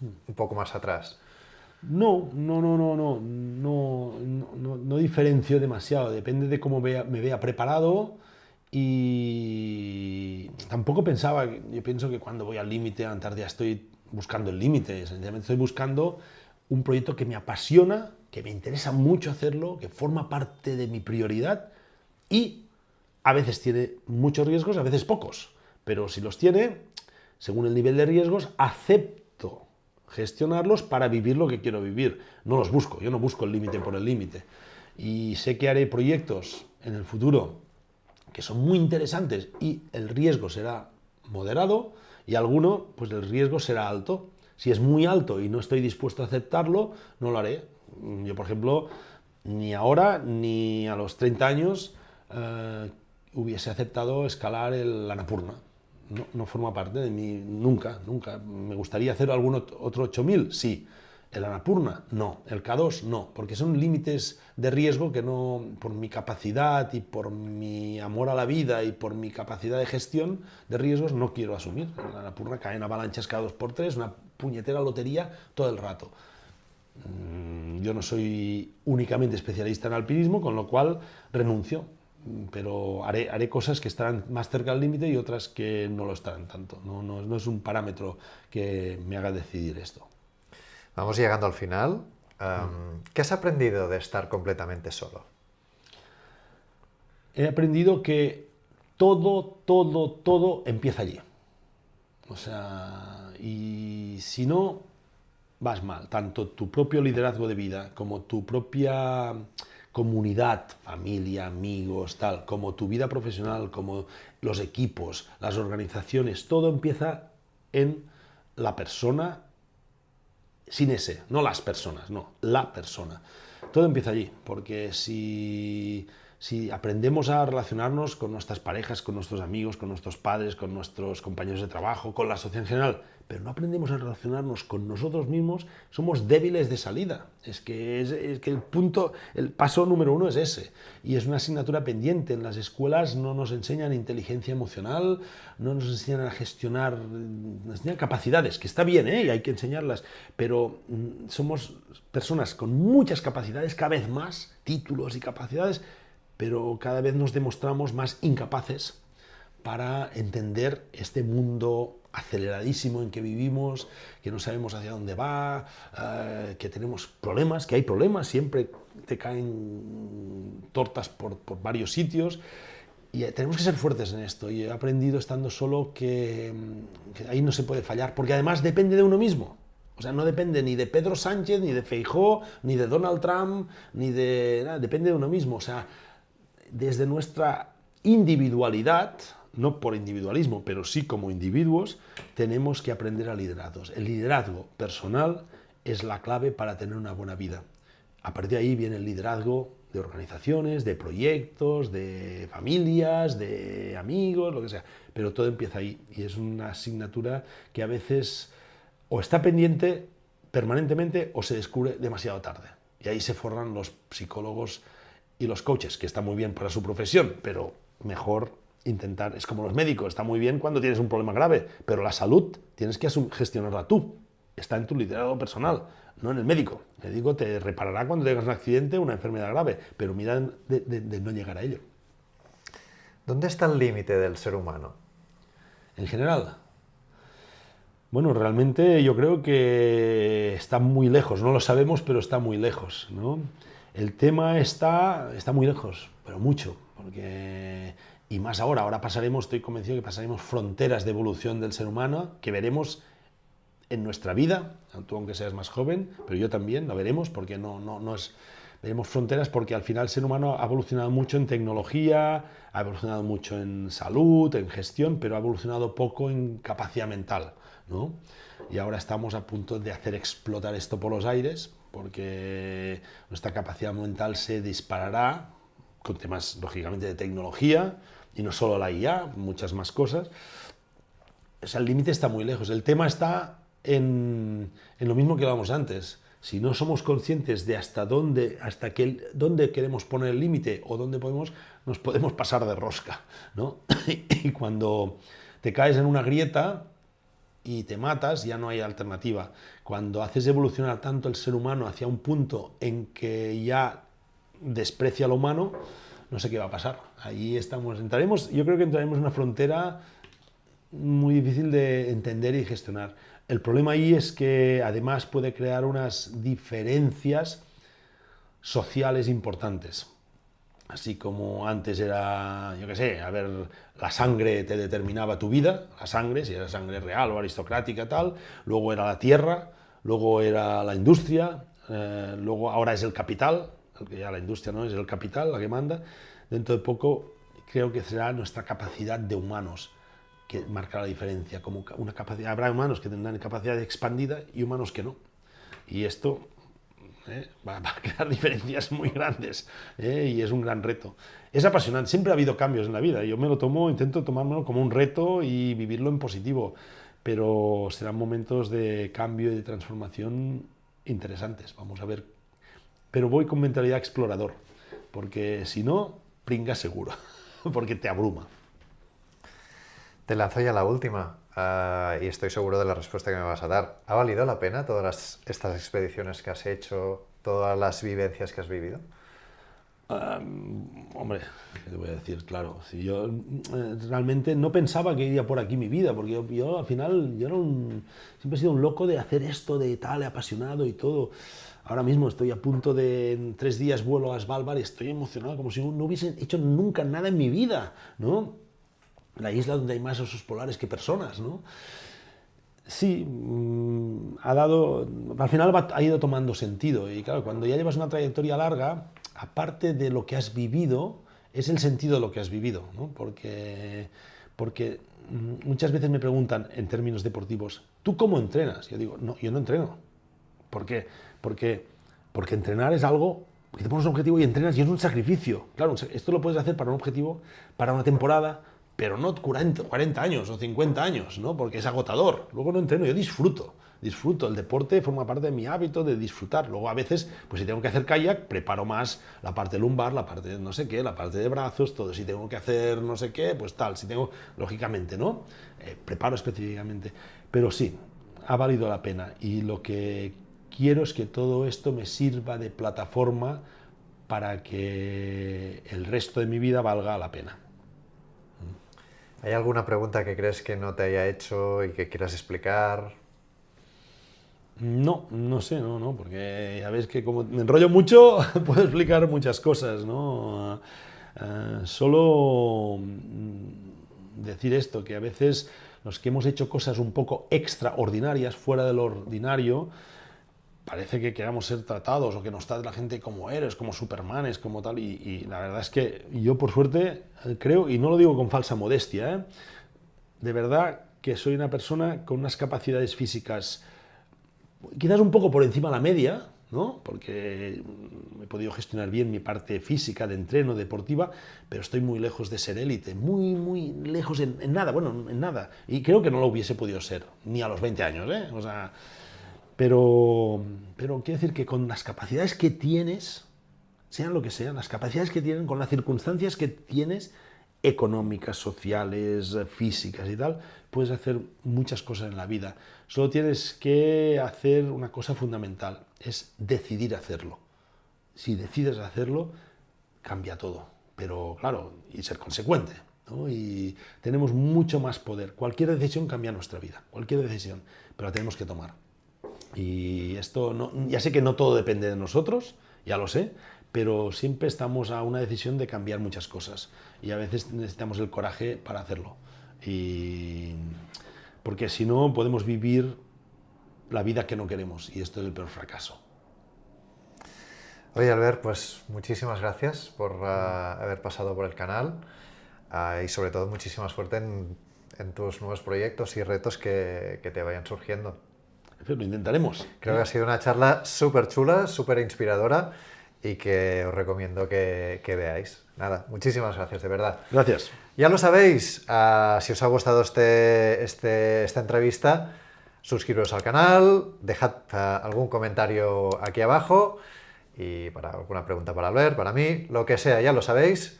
un poco más atrás? No diferencio demasiado, depende de cómo me vea preparado y tampoco yo pienso que cuando voy al límite, a Antártida, estoy buscando el límite, esencialmente estoy buscando un proyecto que me apasiona, que me interesa mucho hacerlo, que forma parte de mi prioridad y a veces tiene muchos riesgos, a veces pocos, pero si los tiene, según el nivel de riesgos, acepto gestionarlos para vivir lo que quiero vivir. No los busco, yo no busco el límite por el límite. Y sé que haré proyectos en el futuro que son muy interesantes y el riesgo será moderado y alguno, pues el riesgo será alto. Si es muy alto y no estoy dispuesto a aceptarlo, no lo haré. Yo, por ejemplo, ni ahora ni a los 30 años hubiese aceptado escalar el Annapurna. No forma parte de mí, nunca. ¿Me gustaría hacer algún otro 8000? Sí. ¿El Annapurna? No. ¿El K2? No. Porque son límites de riesgo que no, por mi capacidad y por mi amor a la vida y por mi capacidad de gestión de riesgos, no quiero asumir. El Annapurna cae en avalanchas cada 2x3, una puñetera lotería todo el rato. Yo no soy únicamente especialista en alpinismo, con lo cual renuncio. Pero haré cosas que estarán más cerca del límite y otras que no lo estarán tanto. No es un parámetro que me haga decidir esto. Vamos llegando al final. ¿Qué has aprendido de estar completamente solo? He aprendido que todo empieza allí. O sea, y si no, vas mal. Tanto tu propio liderazgo de vida como tu propia comunidad, familia, amigos, tal, como tu vida profesional, como los equipos, las organizaciones, todo empieza en la persona, sin ese, no las personas, no, la persona. Todo empieza allí, porque si aprendemos a relacionarnos con nuestras parejas, con nuestros amigos, con nuestros padres, con nuestros compañeros de trabajo, con la sociedad en general, pero no aprendemos a relacionarnos con nosotros mismos, somos débiles de salida. Es que el paso número 1 es ese. Y es una asignatura pendiente. En las escuelas no nos enseñan inteligencia emocional, no nos enseñan a gestionar, nos enseñan capacidades, que está bien, y hay que enseñarlas, pero somos personas con muchas capacidades, cada vez más títulos y capacidades, pero cada vez nos demostramos más incapaces para entender este mundo aceleradísimo en que vivimos, que no sabemos hacia dónde va, que tenemos problemas, que hay problemas, siempre te caen tortas por varios sitios, y tenemos que ser fuertes en esto. Y he aprendido estando solo que ahí no se puede fallar, porque además depende de uno mismo. O sea, no depende ni de Pedro Sánchez, ni de Feijóo, ni de Donald Trump, ni de nada, depende de uno mismo. O sea, desde nuestra individualidad, no por individualismo, pero sí como individuos, tenemos que aprender a liderazgos. El liderazgo personal es la clave para tener una buena vida. A partir de ahí viene el liderazgo de organizaciones, de proyectos, de familias, de amigos, lo que sea. Pero todo empieza ahí y es una asignatura que a veces o está pendiente permanentemente o se descubre demasiado tarde. Y ahí se forran los psicólogos y los coaches, que está muy bien para su profesión, pero mejor intentar, es como los médicos, está muy bien cuando tienes un problema grave, pero la salud tienes que gestionarla tú, está en tu liderazgo personal, no en el médico. El médico te reparará cuando tengas un accidente o una enfermedad grave, pero mira de no llegar a ello. ¿Dónde está el límite del ser humano? En general, bueno, realmente yo creo que está muy lejos, no lo sabemos, pero está muy lejos, ¿no? El tema está muy lejos, pero mucho, porque, y más ahora pasaremos, estoy convencido que pasaremos fronteras de evolución del ser humano que veremos en nuestra vida, tú aunque seas más joven, pero yo también la veremos, porque no es... Veremos fronteras porque al final el ser humano ha evolucionado mucho en tecnología, ha evolucionado mucho en salud, en gestión, pero ha evolucionado poco en capacidad mental, ¿no? Y ahora estamos a punto de hacer explotar esto por los aires, porque nuestra capacidad mental se disparará con temas, lógicamente, de tecnología, y no solo la IA, muchas más cosas. O sea, el límite está muy lejos. El tema está en lo mismo que hablábamos antes. Si no somos conscientes de dónde queremos poner el límite o dónde nos podemos pasar de rosca, ¿no? Y cuando te caes en una grieta y te matas, ya no hay alternativa. Cuando haces evolucionar tanto el ser humano hacia un punto en que ya desprecia lo humano, no sé qué va a pasar. Ahí yo creo que entraremos en una frontera muy difícil de entender y gestionar. El problema ahí es que además puede crear unas diferencias sociales importantes. Así como antes era, yo qué sé, a ver, la sangre te determinaba tu vida, la sangre, si era sangre real o aristocrática, tal, luego era la tierra, luego era la industria, luego ahora es el capital, porque ya la industria no es el capital la que manda. Dentro de poco creo que será nuestra capacidad de humanos que marca la diferencia, como una capacidad, habrá humanos que tendrán capacidad expandida y humanos que no. Y esto va a crear diferencias muy grandes, y es un gran reto. Es apasionante, siempre ha habido cambios en la vida, yo intento tomármelo como un reto y vivirlo en positivo, pero serán momentos de cambio y de transformación interesantes, vamos a ver. Pero voy con mentalidad explorador, porque si no, pringas seguro, porque te abruma. Te lanzo ya la última, y estoy seguro de la respuesta que me vas a dar. ¿Ha valido la pena todas estas expediciones que has hecho, todas las vivencias que has vivido? Hombre, ¿qué te voy a decir? Claro, si yo realmente no pensaba que iría por aquí mi vida, porque yo al final siempre he sido un loco de hacer esto, de tal, apasionado y todo. Ahora mismo estoy a punto en 3 días vuelo a Svalbard y estoy emocionado como si no hubiese hecho nunca nada en mi vida, ¿no? la isla donde hay más osos polares que personas, ¿no? Sí, al final ha ido tomando sentido. Y claro, cuando ya llevas una trayectoria larga, aparte de lo que has vivido, es el sentido de lo que has vivido, ¿no? Porque muchas veces me preguntan en términos deportivos, ¿tú cómo entrenas? Yo digo, no, yo no entreno. ¿Por qué? Porque entrenar es algo que te pones un objetivo y entrenas y es un sacrificio. Claro, esto lo puedes hacer para un objetivo, para una temporada, pero no 40 años o 50 años, ¿no? Porque es agotador. Luego no entreno, yo disfruto. El deporte forma parte de mi hábito de disfrutar. Luego a veces, pues si tengo que hacer kayak, preparo más la parte lumbar, la parte de no sé qué, la parte de brazos, todo. Si tengo que hacer no sé qué, pues tal. Si tengo, lógicamente, ¿no? Preparo específicamente. Pero sí, ha valido la pena. Y lo que quiero es que todo esto me sirva de plataforma para que el resto de mi vida valga la pena. ¿Hay alguna pregunta que crees que no te haya hecho y que quieras explicar? No sé, no, porque ya ves que como me enrollo mucho, puedo explicar muchas cosas, ¿no? Solo decir esto, que a veces los que hemos hecho cosas un poco extraordinarias, fuera de lo ordinario, parece que queramos ser tratados o que nos trata la gente como héroes, como supermanes, como tal, y la verdad es que yo por suerte creo, y no lo digo con falsa modestia, de verdad que soy una persona con unas capacidades físicas quizás un poco por encima de la media, ¿no? Porque he podido gestionar bien mi parte física de entreno deportiva, pero estoy muy lejos de ser élite, muy lejos en nada, bueno, en nada. Y creo que no lo hubiese podido ser, ni a los 20 años, ¿eh? O sea, pero quiero decir que con las capacidades que tienes, sean lo que sean, las capacidades que tienen, con las circunstancias que tienes, económicas, sociales, físicas y tal, puedes hacer muchas cosas en la vida. Solo tienes que hacer una cosa fundamental, es decidir hacerlo. Si decides hacerlo, cambia todo. Pero claro, y ser consecuente, ¿no? Y tenemos mucho más poder. Cualquier decisión cambia nuestra vida, cualquier decisión, pero la tenemos que tomar. Y esto, no, ya sé que no todo depende de nosotros, ya lo sé, pero siempre estamos a una decisión de cambiar muchas cosas y a veces necesitamos el coraje para hacerlo. Y porque si no podemos vivir la vida que no queremos y esto es el peor fracaso. Oye, Albert, pues muchísimas gracias por haber pasado por el canal y sobre todo muchísima suerte en tus nuevos proyectos y retos que te vayan surgiendo. Pero lo intentaremos. Creo que ha sido una charla súper chula, súper inspiradora y que os recomiendo que veáis. Nada, muchísimas gracias, de verdad. Gracias. Ya lo sabéis, si os ha gustado esta entrevista, suscribiros al canal, dejad algún comentario aquí abajo y para alguna pregunta para Albert, para mí, lo que sea, ya lo sabéis.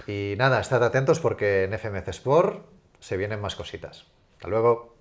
Y nada, estad atentos porque en FMC Sport se vienen más cositas. Hasta luego.